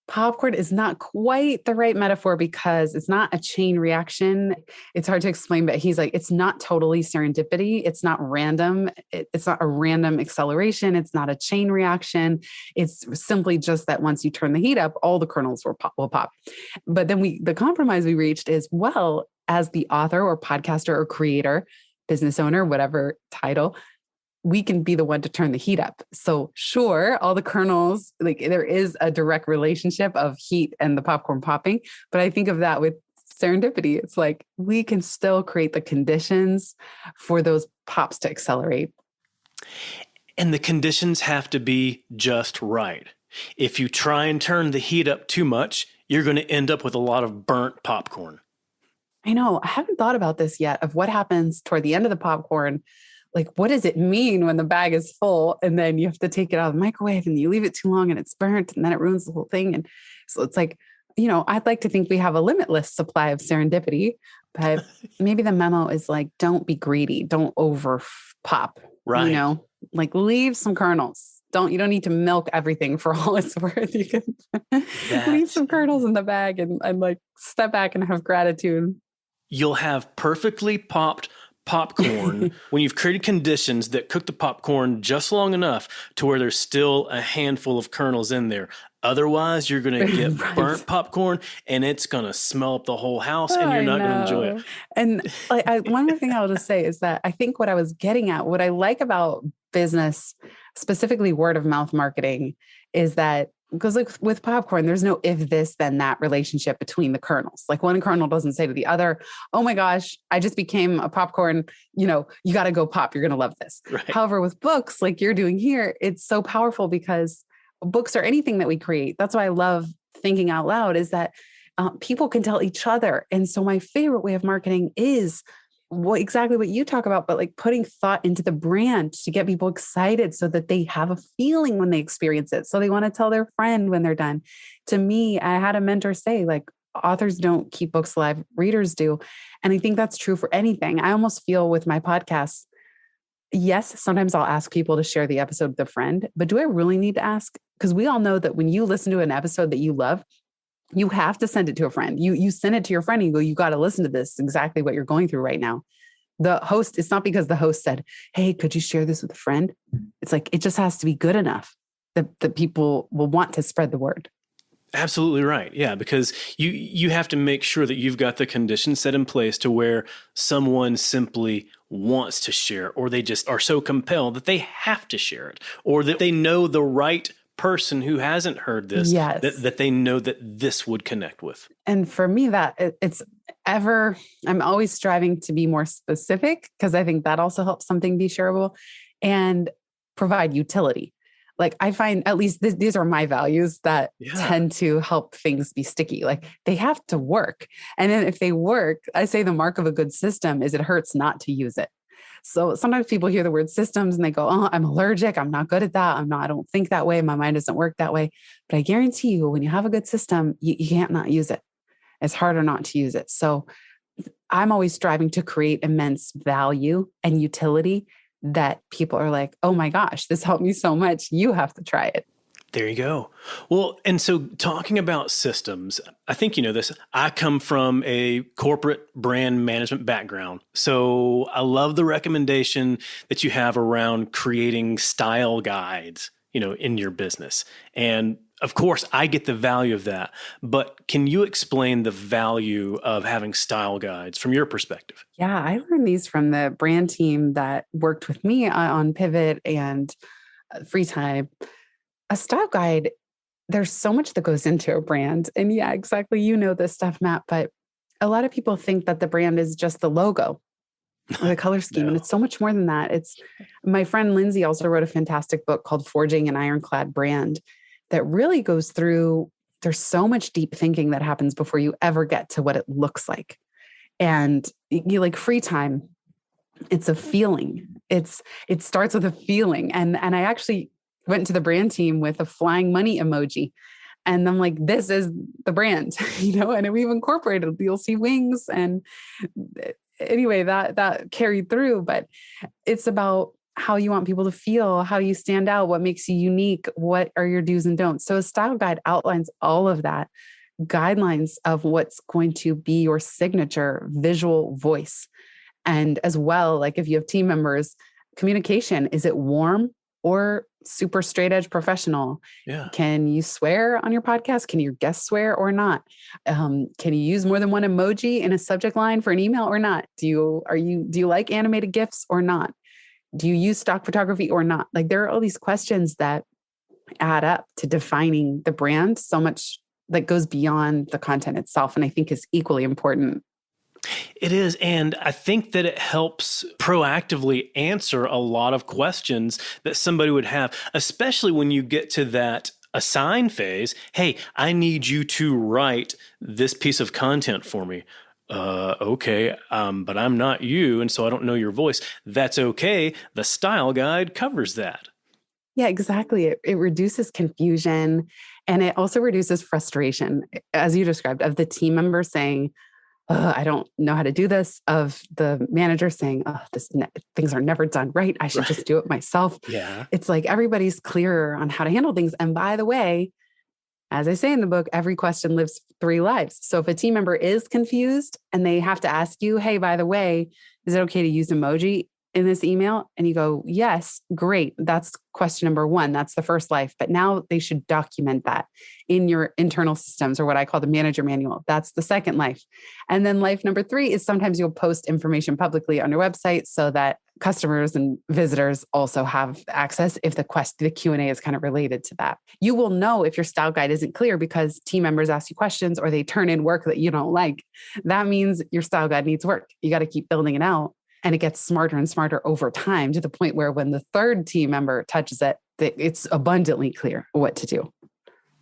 popcorn is not quite the right metaphor because it's not a chain reaction. It's hard to explain, but he's like, it's not totally serendipity. It's not random. It's not a random acceleration. It's not a chain reaction. It's simply just that once you turn the heat up, all the kernels will pop. But then the compromise we reached is, well, as the author or podcaster or creator, business owner, whatever title, we can be the one to turn the heat up. So sure, all the kernels, like there is a direct relationship of heat and the popcorn popping, but I think of that with serendipity. It's like we can still create the conditions for those pops to accelerate. And the conditions have to be just right. If you try and turn the heat up too much, you're going to end up with a lot of burnt popcorn. I know. I haven't thought about this yet of what happens toward the end of the popcorn. Like, what does it mean when the bag is full and then you have to take it out of the microwave and you leave it too long and it's burnt and then it ruins the whole thing? And so it's like, I'd like to think we have a limitless supply of serendipity, but maybe the memo is like, don't be greedy. Don't over pop, right? Like leave some kernels. You don't need to milk everything for all it's worth. You can leave some kernels in the bag and like step back and have gratitude. You'll have perfectly popped popcorn when you've created conditions that cook the popcorn just long enough to where there's still a handful of kernels in there. Otherwise, you're going to get burnt popcorn and it's going to smell up the whole house and you're not going to enjoy it. And one more thing I'll just say is that I think what I was getting at, what I like about business, specifically word of mouth marketing, is that because like with popcorn, there's no if this, then that relationship between the kernels. Like one kernel doesn't say to the other, oh my gosh, I just became a popcorn, you got to go pop. You're going to love this. Right. However, with books like you're doing here, it's so powerful because books or anything that we create. That's why I love thinking out loud is that people can tell each other. And so my favorite way of marketing is exactly what you talk about, but like putting thought into the brand to get people excited so that they have a feeling when they experience it. So they want to tell their friend when they're done. To me, I had a mentor say, like, authors don't keep books alive, readers do. And I think that's true for anything. I almost feel with my podcasts, yes, sometimes I'll ask people to share the episode with a friend, but do I really need to ask? Because we all know that when you listen to an episode that you love, you have to send it to a friend. You send it to your friend and you go, you got to listen to this, exactly what you're going through right now. The host, it's not because the host said, hey, could you share this with a friend? It's like, it just has to be good enough that people will want to spread the word. Absolutely right. Yeah, because you have to make sure that you've got the conditions set in place to where someone simply wants to share, or they just are so compelled that they have to share it, or that they know the right person who hasn't heard this Yes. that they know that this would connect with? And for me, I'm always striving to be more specific because I think that also helps something be shareable and provide utility. Like I find at least these are my values that tend to help things be sticky. Like they have to work. And then if they work, I say the mark of a good system is it hurts not to use it. So sometimes people hear the word systems and they go, oh, I'm allergic. I'm not good at that. I don't think that way. My mind doesn't work that way. But I guarantee you, when you have a good system, you can't not use it. It's harder not to use it. So I'm always striving to create immense value and utility that people are like, oh my gosh, this helped me so much. You have to try it. There you go. Well, and so talking about systems, I think you know this. I come from a corporate brand management background. So I love the recommendation that you have around creating style guides, in your business. And of course, I get the value of that. But can you explain the value of having style guides from your perspective? Yeah, I learned these from the brand team that worked with me on Pivot and Free Time. A style guide, there's so much that goes into a brand. And yeah, exactly. You know this stuff, Matt, but a lot of people think that the brand is just the logo or the color scheme. No. And it's so much more than that. It's my friend Lindsay also wrote a fantastic book called Forging an Ironclad Brand that really goes through, there's so much deep thinking that happens before you ever get to what it looks like. And you like Free Time, it's a feeling. It starts with a feeling. And I actually went to the brand team with a flying money emoji. And I'm like, this is the brand, and we've incorporated, you'll see wings. And anyway, that carried through, but it's about how you want people to feel, how you stand out, what makes you unique, what are your do's and don'ts. So a style guide outlines all of that, guidelines of what's going to be your signature visual voice. And as well, like if you have team members, communication, is it warm or super straight edge professional? Yeah. Can you swear on your podcast? Can your guests swear or not? Can you use more than one emoji in a subject line for an email or not? Do you like animated GIFs or not? Do you use stock photography or not? Like there are all these questions that add up to defining the brand so much that goes beyond the content itself. And I think is equally important. It is. And I think that it helps proactively answer a lot of questions that somebody would have, especially when you get to that assign phase. Hey, I need you to write this piece of content for me. Okay. But I'm not you. And so I don't know your voice. That's okay. The style guide covers that. Yeah, exactly. It reduces confusion and it also reduces frustration, as you described, of the team member saying, I don't know how to do this, of the manager saying, things are never done right. I should just do it myself. Yeah. It's like everybody's clearer on how to handle things. And by the way, as I say in the book, every question lives 3 lives. So if a team member is confused and they have to ask you, hey, by the way, is it okay to use emoji in this email? And you go, yes, great. That's question number 1. That's the first life. But now they should document that in your internal systems, or what I call the manager manual. That's the second life. And then life number 3 is sometimes you'll post information publicly on your website so that customers and visitors also have access if the Q&A is kind of related to that. You will know if your style guide isn't clear because team members ask you questions or they turn in work that you don't like. That means your style guide needs work. You got to keep building it out. And it gets smarter and smarter over time to the point where when the third team member touches it, it's abundantly clear what to do.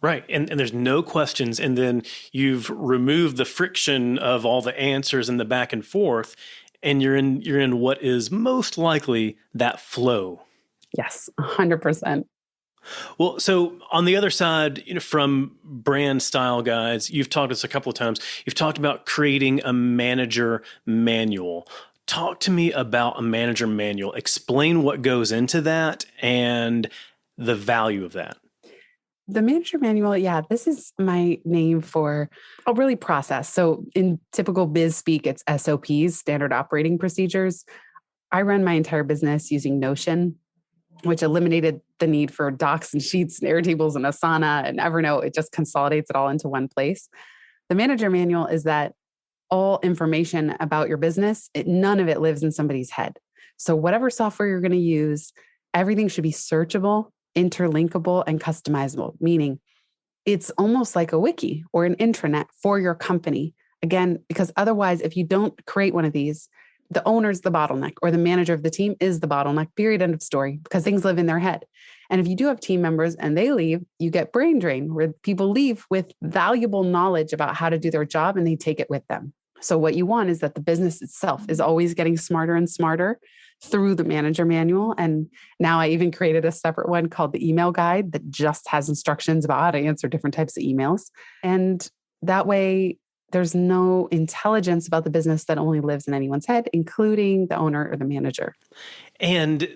Right. And there's no questions. And then you've removed the friction of all the answers and the back and forth. And you're in what is most likely that flow. Yes, 100%. Well, so on the other side, from brand style guides, you've talked to us a couple of times. You've talked about creating a manager manual. Talk to me about a manager manual. Explain what goes into that and the value of that. The manager manual, yeah, this is my name for a really process. So in typical biz speak, it's SOPs, standard operating procedures. I run my entire business using Notion, which eliminated the need for docs and sheets and Airtables and Asana and Evernote. It just consolidates it all into one place. The manager manual is that all information about your business, none of it lives in somebody's head. So whatever software you're going to use, everything should be searchable interlinkable and customizable, meaning it's almost like a wiki or an intranet for your company. Again, because otherwise, if you don't create one of these, the owner's the bottleneck or the manager of the team is the bottleneck, period, end of story, because things live in their head. And if you do have team members and they leave, you get brain drain where people leave with valuable knowledge about how to do their job and they take it with them. So what you want is that the business itself is always getting smarter and smarter through the manager manual. And now I even created a separate one called the email guide that just has instructions about how to answer different types of emails. And that way, there's no intelligence about the business that only lives in anyone's head, including the owner or the manager. And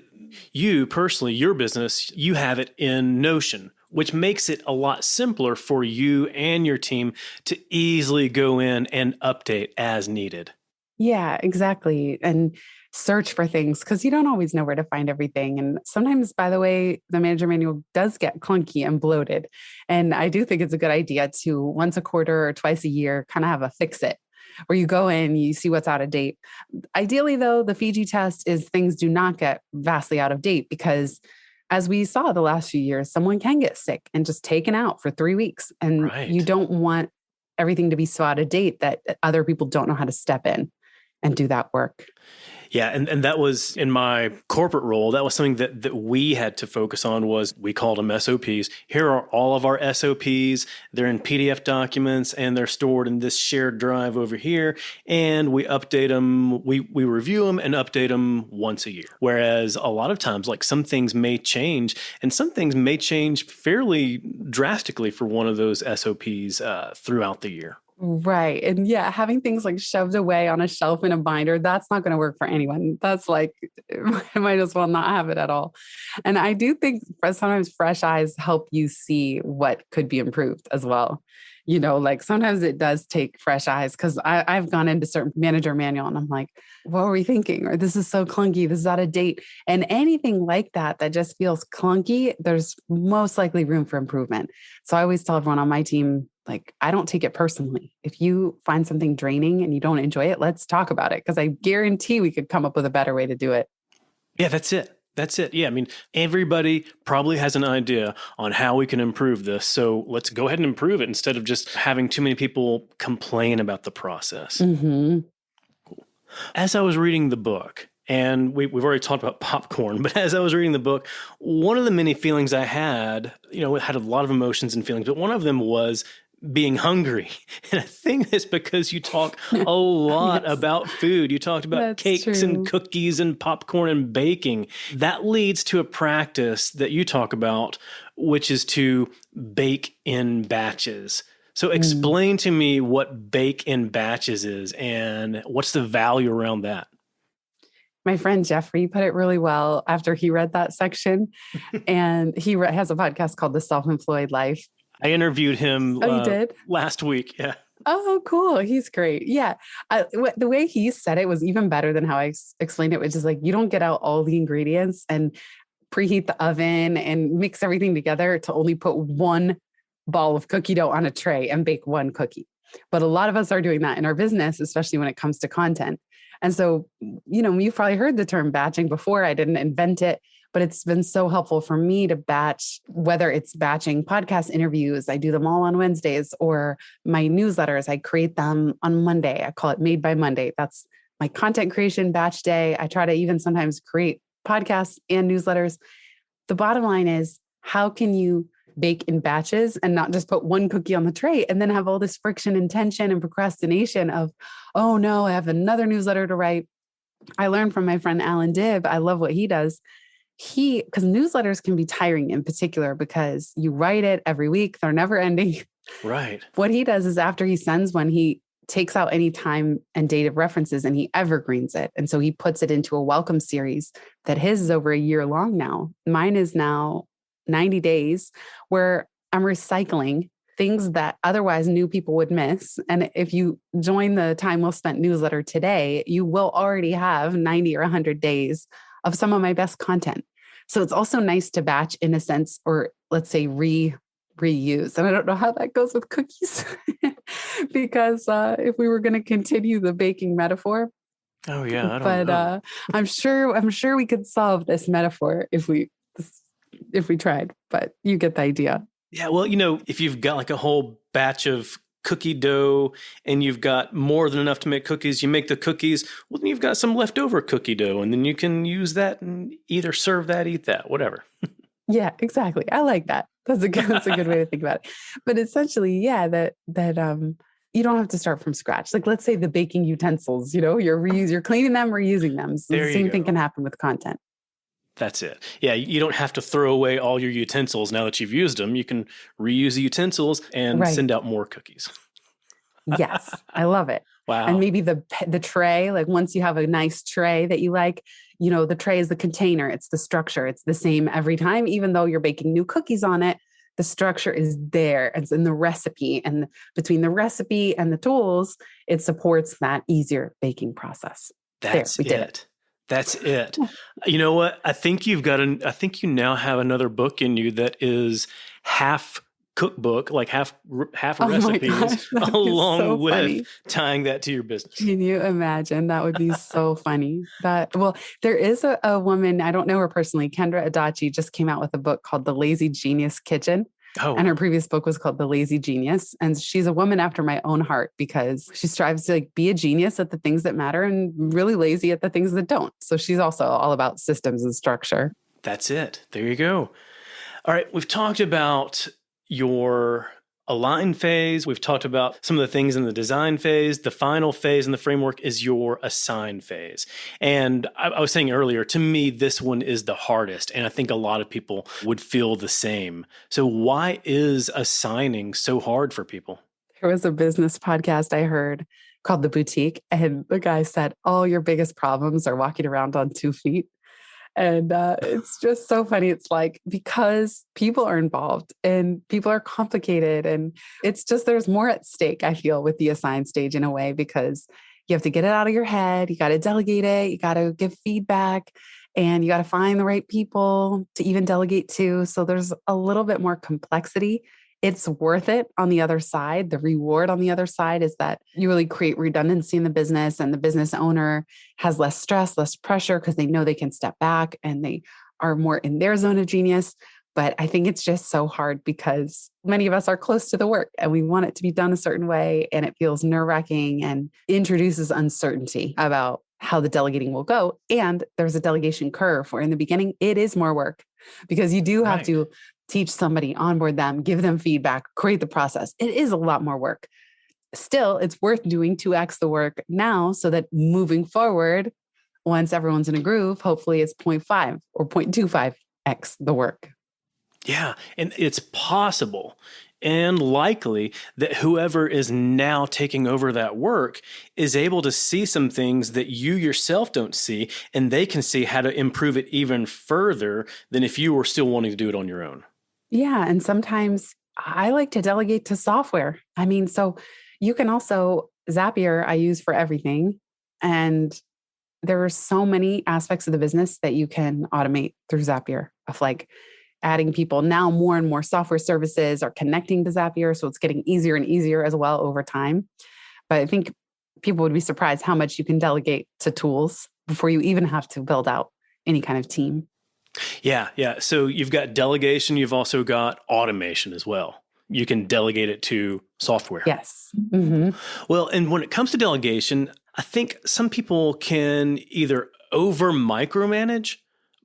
you personally, your business, you have it in Notion, which makes it a lot simpler for you and your team to easily go in and update as needed. Yeah, exactly. And search for things because you don't always know where to find everything. And sometimes, by the way, the manager manual does get clunky and bloated. And I do think it's a good idea to once a quarter or twice a year kind of have a fix it where you go in, you see what's out of date. Ideally, though, the Fiji test is things do not get vastly out of date because as we saw the last few years, someone can get sick and just taken out for 3 weeks. And you don't want everything to be so out of date that other people don't know how to step in and do that work. Yeah, and that was in my corporate role. That was something that we had to focus on was we called them SOPs. Here are all of our SOPs. They're in PDF documents and they're stored in this shared drive over here. And we update them, we review them and update them once a year. Whereas a lot of times, like some things may change and some things may change fairly drastically for one of those SOPs throughout the year. Right. And yeah, having things like shoved away on a shelf in a binder, that's not going to work for anyone. That's like, I might as well not have it at all. And I do think sometimes fresh eyes help you see what could be improved as well. You know, like sometimes it does take fresh eyes because I've gone into certain manager manual and I'm like, what were we thinking? Or this is so clunky. This is out of date. And anything like that just feels clunky, there's most likely room for improvement. So I always tell everyone on my team, like, I don't take it personally. If you find something draining and you don't enjoy it, let's talk about it. Because I guarantee we could come up with a better way to do it. Yeah, that's it. That's it. Yeah, I mean, everybody probably has an idea on how we can improve this. So let's go ahead and improve it instead of just having too many people complain about the process. Mm-hmm. Cool. As I was reading the book, and we've already talked about popcorn, but as I was reading the book, one of the many feelings I had, it had a lot of emotions and feelings, but one of them was being hungry. And I think it's because you talk a lot Yes. about food. You talked about That's cakes true. and cookies and popcorn and baking. That leads to a practice that you talk about, which is to bake in batches. So explain to me what bake in batches is and what's the value around that. My friend Jeffrey put it really well after he read that section. And he has a podcast called The Self-Employed Life. I interviewed him Oh, you did? last week. Yeah. Oh, cool. He's great. Yeah. The way he said it was even better than how I explained it, which is like, you don't get out all the ingredients and preheat the oven and mix everything together to only put one ball of cookie dough on a tray and bake one cookie. But a lot of us are doing that in our business, especially when it comes to content. And so, you've probably heard the term batching before. I didn't invent it, but it's been so helpful for me to batch, whether it's batching podcast interviews, I do them all on Wednesdays, or my newsletters, I create them on Monday. I call it Made by Monday. That's my content creation batch day. I try to even sometimes create podcasts and newsletters. The bottom line is, how can you bake in batches and not just put one cookie on the tray and then have all this friction and tension and procrastination of, oh no, I have another newsletter to write. I learned from my friend Alan Dibb. I love what he does. Because newsletters can be tiring in particular because you write it every week. They're never ending. Right. What he does is after he sends one, he takes out any time and date of references and he evergreens it. And so he puts it into a welcome series that his is over a year long now. Mine is now 90 days where I'm recycling things that otherwise new people would miss. And if you join the Time Well Spent newsletter today, you will already have 90 or 100 days of some of my best content. So it's also nice to batch in a sense, or let's say reuse. And I don't know how that goes with cookies because if we were going to continue the baking metaphor. Oh yeah, I don't know. I'm sure we could solve this metaphor if if we tried, but you get the idea. Yeah, well, if you've got like a whole batch of cookie dough and you've got more than enough to make cookies, you make the cookies, well, then you've got some leftover cookie dough, and then you can use that and either serve that, eat that, whatever. Yeah, exactly. I like that. That's a good way to think about it. But essentially, yeah, that you don't have to start from scratch. Like, let's say the baking utensils, you're cleaning them, reusing them. So There the you same thing go. can happen with content. That's it. Yeah, you don't have to throw away all your utensils now that you've used them. You can reuse the utensils and Right. send out more cookies. Yes, I love it. Wow. And maybe the tray, like once you have a nice tray that you like, the tray is the container. It's the structure. It's the same every time, even though you're baking new cookies on it. The structure is there. It's in the recipe. And between the recipe and the tools, it supports that easier baking process. That's we did it. That's it. You know what? I think you now have another book in you that is half cookbook, like half recipes, gosh, along so with funny. tying that to your business. Can you imagine? That would be so funny. There is a woman, I don't know her personally, Kendra Adachi just came out with a book called The Lazy Genius Kitchen. Oh, and her previous book was called The Lazy Genius. And she's a woman after my own heart because she strives to be a genius at the things that matter and really lazy at the things that don't. So she's also all about systems and structure. That's it. There you go. All right. We've talked about your align phase. We've talked about some of the things in the design phase. The final phase in the framework is your assign phase. And I was saying earlier, to me, this one is the hardest. And I think a lot of people would feel the same. So why is assigning so hard for people? There was a business podcast I heard called The Boutique. And the guy said, all your biggest problems are walking around on 2 feet. And it's just so funny. It's like, because people are involved and people are complicated, and it's just, there's more at stake, I feel, with the assign stage in a way, because you have to get it out of your head. You got to delegate it. You got to give feedback, and you got to find the right people to even delegate to. So there's a little bit more complexity. It's worth it on the other side. The reward on the other side is that you really create redundancy in the business, and the business owner has less stress, less pressure, because they know they can step back and they are more in their zone of genius. But I think it's just so hard because many of us are close to the work and we want it to be done a certain way, and it feels nerve-wracking and introduces uncertainty about how the delegating will go. And there's a delegation curve where in the beginning, it is more work because you do have to teach somebody, onboard them, give them feedback, create the process. It is a lot more work. Still, it's worth doing 2x the work now so that moving forward, once everyone's in a groove, hopefully it's 0.5 or 0.25x the work. Yeah, and it's possible and likely that whoever is now taking over that work is able to see some things that you yourself don't see, and they can see how to improve it even further than if you were still wanting to do it on your own. Yeah, and sometimes I like to delegate to software. I mean, so you can also, Zapier I use for everything, and there are so many aspects of the business that you can automate through Zapier, of like adding people. Now more and more software services are connecting to Zapier, so it's getting easier and easier as well over time. But I think people would be surprised how much you can delegate to tools before you even have to build out any kind of team. Yeah. So you've got delegation, you've also got automation as well. You can delegate it to software. Yes. Mm-hmm. Well, and when it comes to delegation, I think some people can either over micromanage,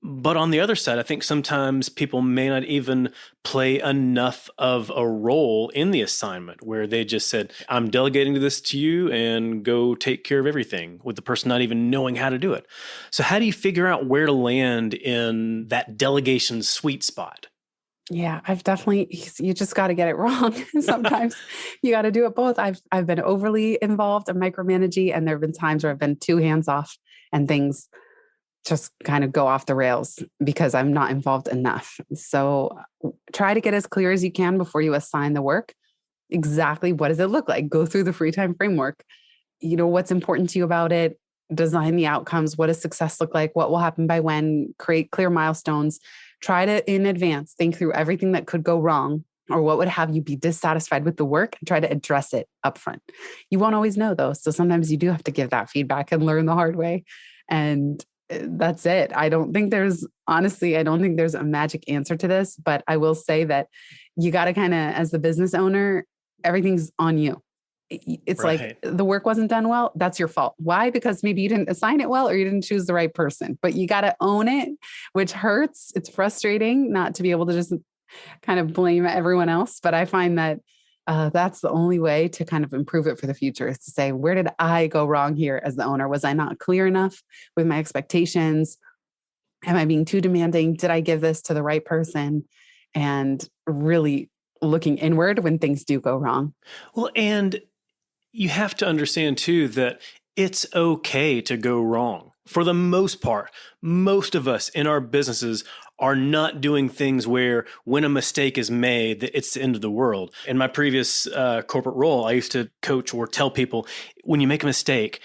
but on the other side, I think sometimes people may not even play enough of a role in the assignment where they just said, I'm delegating this to you and go take care of everything, with the person not even knowing how to do it. So how do you figure out where to land in that delegation sweet spot? Yeah, you just got to get it wrong. Sometimes you got to do it both. I've been overly involved in micromanaging, and there have been times where I've been too hands off and things just kind of go off the rails because I'm not involved enough. So try to get as clear as you can before you assign the work. Exactly what does it look like? Go through the free time framework. What's important to you about it? Design the outcomes. What does success look like? What will happen by when? Create clear milestones. Try to, in advance, think through everything that could go wrong or what would have you be dissatisfied with the work, and try to address it upfront. You won't always know though. So sometimes you do have to give that feedback and learn the hard way. And that's it. I don't think there's a magic answer to this, but I will say that you got to kind of, as the business owner, everything's on you. It's like Right. the work wasn't done well. That's your fault. Why? Because maybe you didn't assign it well or you didn't choose the right person, but you got to own it, which hurts. It's frustrating not to be able to just kind of blame everyone else. But I find that that's the only way to kind of improve it for the future is to say, where did I go wrong here as the owner? Was I not clear enough with my expectations? Am I being too demanding? Did I give this to the right person? And really looking inward when things do go wrong. Well, and you have to understand too that it's okay to go wrong. For the most part, most of us in our businesses are not doing things where when a mistake is made, that it's the end of the world. In my previous corporate role, I used to coach or tell people, when you make a mistake,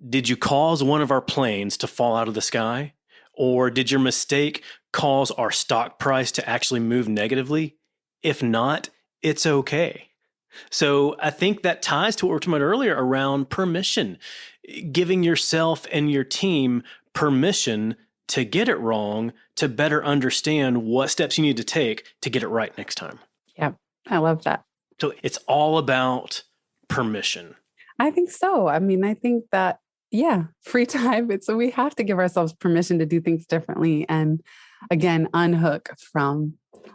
did you cause one of our planes to fall out of the sky? Or did your mistake cause our stock price to actually move negatively? If not, it's okay. So I think that ties to what we were talking about earlier around permission, giving yourself and your team permission to get it wrong, to better understand what steps you need to take to get it right next time. Yeah, I love that. So it's all about permission. I think so. I mean, I think that, yeah, free time. So we have to give ourselves permission to do things differently. And again, unhook from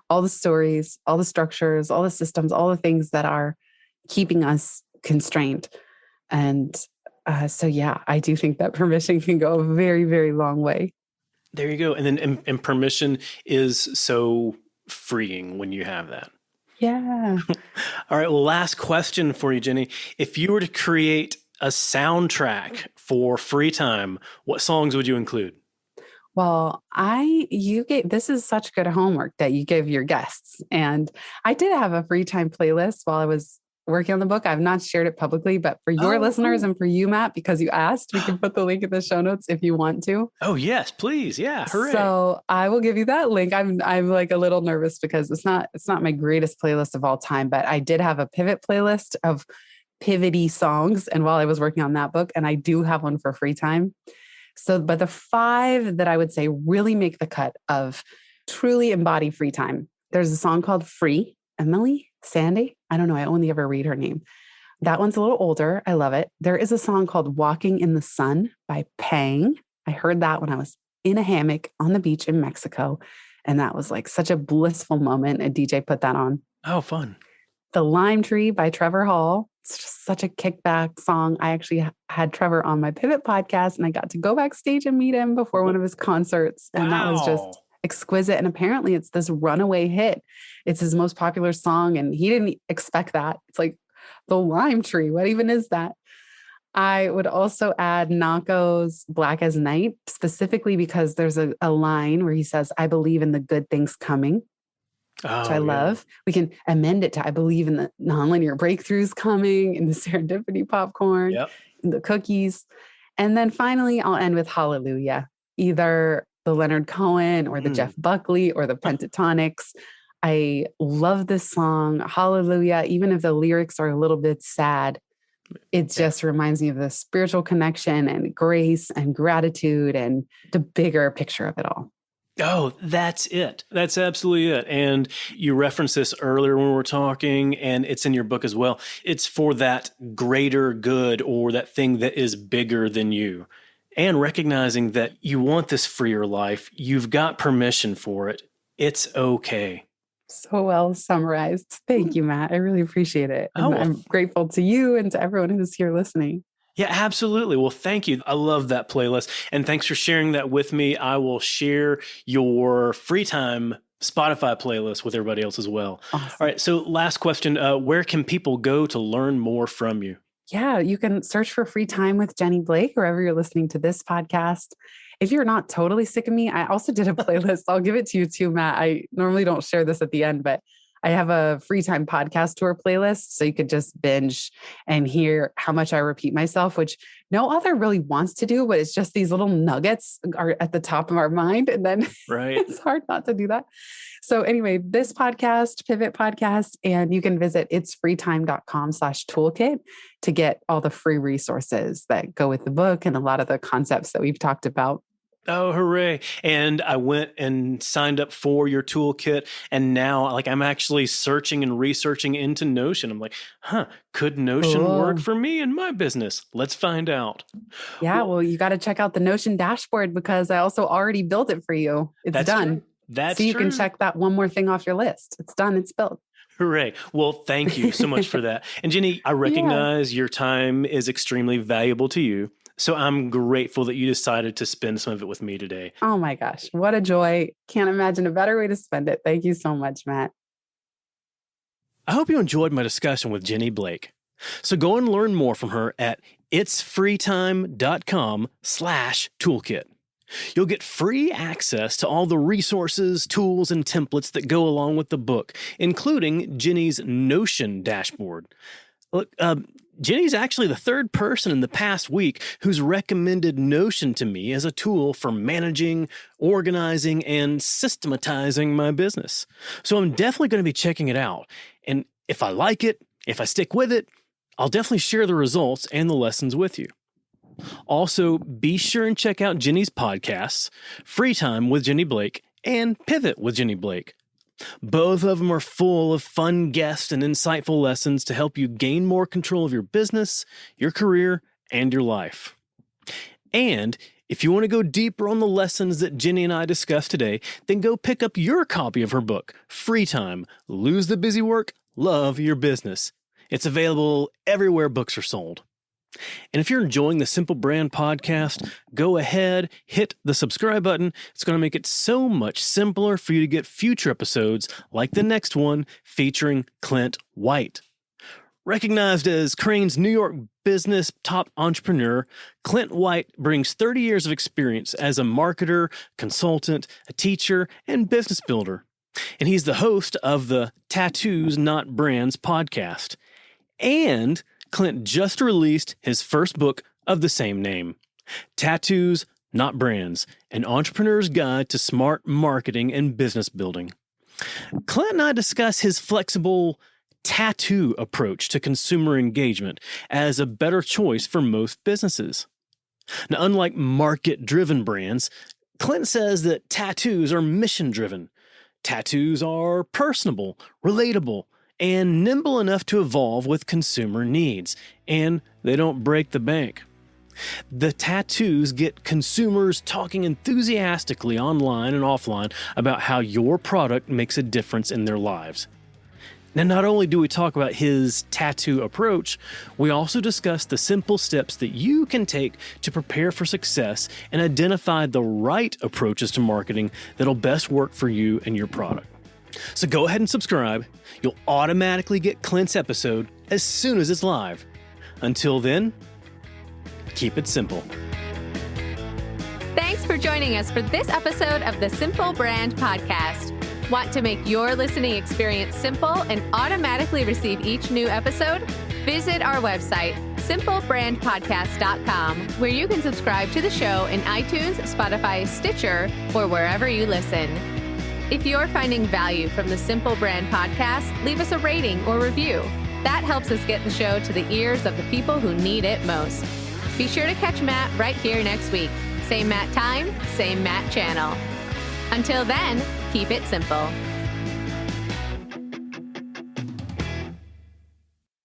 all the stories, all the structures, all the systems, all the things that are keeping us constrained. And so, yeah, I do think that permission can go a very, very long way. There you go. And then and permission is so freeing when you have that. Yeah. All right. Well, last question for you, Jenny. If you were to create a soundtrack for free time, what songs would you include? Well, this is such good homework that you give your guests. And I did have a free time playlist while I was working on the book. I've not shared it publicly, but for your listeners and for you, Matt, because you asked, we can put the link in the show notes if you want to. Oh, yes, please. Yeah. Hooray. So I will give you that link. I'm like a little nervous because it's not my greatest playlist of all time, but I did have a pivot playlist of pivoty songs. And while I was working on that book, and I do have one for free time. So, but the 5 that I would say really make the cut of truly embody free time. There's a song called Free, Emily Sandy. I don't know. I only ever read her name. That one's a little older. I love it. There is a song called Walking in the Sun by Pang. I heard that when I was in a hammock on the beach in Mexico. And that was like such a blissful moment. A DJ put that on. Oh, fun. The Lime Tree by Trevor Hall. It's just such a kickback song. I actually had Trevor on my Pivot podcast and I got to go backstage and meet him before one of his concerts. And that was just exquisite. And apparently it's this runaway hit. It's his most popular song. And he didn't expect that. It's like the Lime Tree. What even is that? I would also add Nako's Black as Night, specifically because there's a line where he says, I believe in the good things coming. Which I love. We can amend it to I believe in the nonlinear breakthroughs coming, in the serendipity popcorn, in the cookies. And then finally, I'll end with Hallelujah, either the Leonard Cohen or the Jeff Buckley or the Pentatonics. I love this song, Hallelujah, even if the lyrics are a little bit sad. It just reminds me of the spiritual connection and grace and gratitude and the bigger picture of it all. Oh, that's it. That's absolutely it. And you referenced this earlier when we were talking, and it's in your book as well. It's for that greater good or that thing that is bigger than you. And recognizing that you want this freer life, you've got permission for it. It's okay. So well summarized. Thank you, Matt. I really appreciate it. And I'm grateful to you and to everyone who's here listening. Yeah, absolutely. Well, thank you. I love that playlist. And thanks for sharing that with me. I will share your free time Spotify playlist with everybody else as well. Awesome. All right. So last question, where can people go to learn more from you? Yeah, you can search for Free Time with Jenny Blake, wherever you're listening to this podcast. If you're not totally sick of me, I also did a playlist. I'll give it to you too, Matt. I normally don't share this at the end, but I have a free time podcast tour playlist. So you could just binge and hear how much I repeat myself, which no author really wants to do, but it's just these little nuggets are at the top of our mind. And then it's hard not to do that. So anyway, this podcast, Pivot Podcast, and you can visit itsfreetime.com/toolkit to get all the free resources that go with the book and a lot of the concepts that we've talked about. Oh, hooray. And I went and signed up for your toolkit. And now I'm actually searching and researching into Notion. I'm like, could Notion work Cool. for me and my business? Let's find out. Yeah, well, you got to check out the Notion dashboard because I also already built it for you. It's That's done. true. That's so you true. can check that one more thing off your list. It's done. It's built. Hooray. Well, thank you so much for that. And Jenny, I recognize your time is extremely valuable to you. So I'm grateful that you decided to spend some of it with me today. Oh my gosh, what a joy. Can't imagine a better way to spend it. Thank you so much, Matt. I hope you enjoyed my discussion with Jenny Blake. So go and learn more from her at itsfreetime.com/toolkit. You'll get free access to all the resources, tools, and templates that go along with the book, including Jenny's Notion dashboard. Look, Jenny's actually the third person in the past week who's recommended Notion to me as a tool for managing, organizing, and systematizing my business. So I'm definitely going to be checking it out. And if I like it, if I stick with it, I'll definitely share the results and the lessons with you. Also, be sure and check out Jenny's podcasts, Free Time with Jenny Blake and Pivot with Jenny Blake. Both of them are full of fun guests and insightful lessons to help you gain more control of your business, your career, and your life. And if you want to go deeper on the lessons that Jenny and I discussed today, then go pick up your copy of her book, Free Time, Lose the Busywork, Love Your Business. It's available everywhere books are sold. And if you're enjoying the Simple Brand podcast, go ahead, hit the subscribe button. It's going to make it so much simpler for you to get future episodes like the next one featuring Clint White. Recognized as Crane's New York business top entrepreneur, Clint White brings 30 years of experience as a marketer, consultant, a teacher, and business builder. And he's the host of the Tattoos Not Brands podcast. And Clint just released his first book of the same name, Tattoos Not Brands, an entrepreneur's guide to smart marketing and business building. Clint and I discuss his flexible tattoo approach to consumer engagement as a better choice for most businesses. Now, unlike market-driven brands, Clint says that tattoos are mission-driven. Tattoos are personable, relatable, and nimble enough to evolve with consumer needs, and they don't break the bank. The tattoos get consumers talking enthusiastically online and offline about how your product makes a difference in their lives. Now, not only do we talk about his tattoo approach, we also discuss the simple steps that you can take to prepare for success and identify the right approaches to marketing that'll best work for you and your product. So go ahead and subscribe. You'll automatically get Clint's episode as soon as it's live. Until then, keep it simple. Thanks for joining us for this episode of the Simple Brand Podcast. Want to make your listening experience simple and automatically receive each new episode? Visit our website, simplebrandpodcast.com, where you can subscribe to the show in iTunes, Spotify, Stitcher, or wherever you listen. If you're finding value from the Simple Brand Podcast, leave us a rating or review. That helps us get the show to the ears of the people who need it most. Be sure to catch Matt right here next week. Same Matt time, same Matt channel. Until then, keep it simple.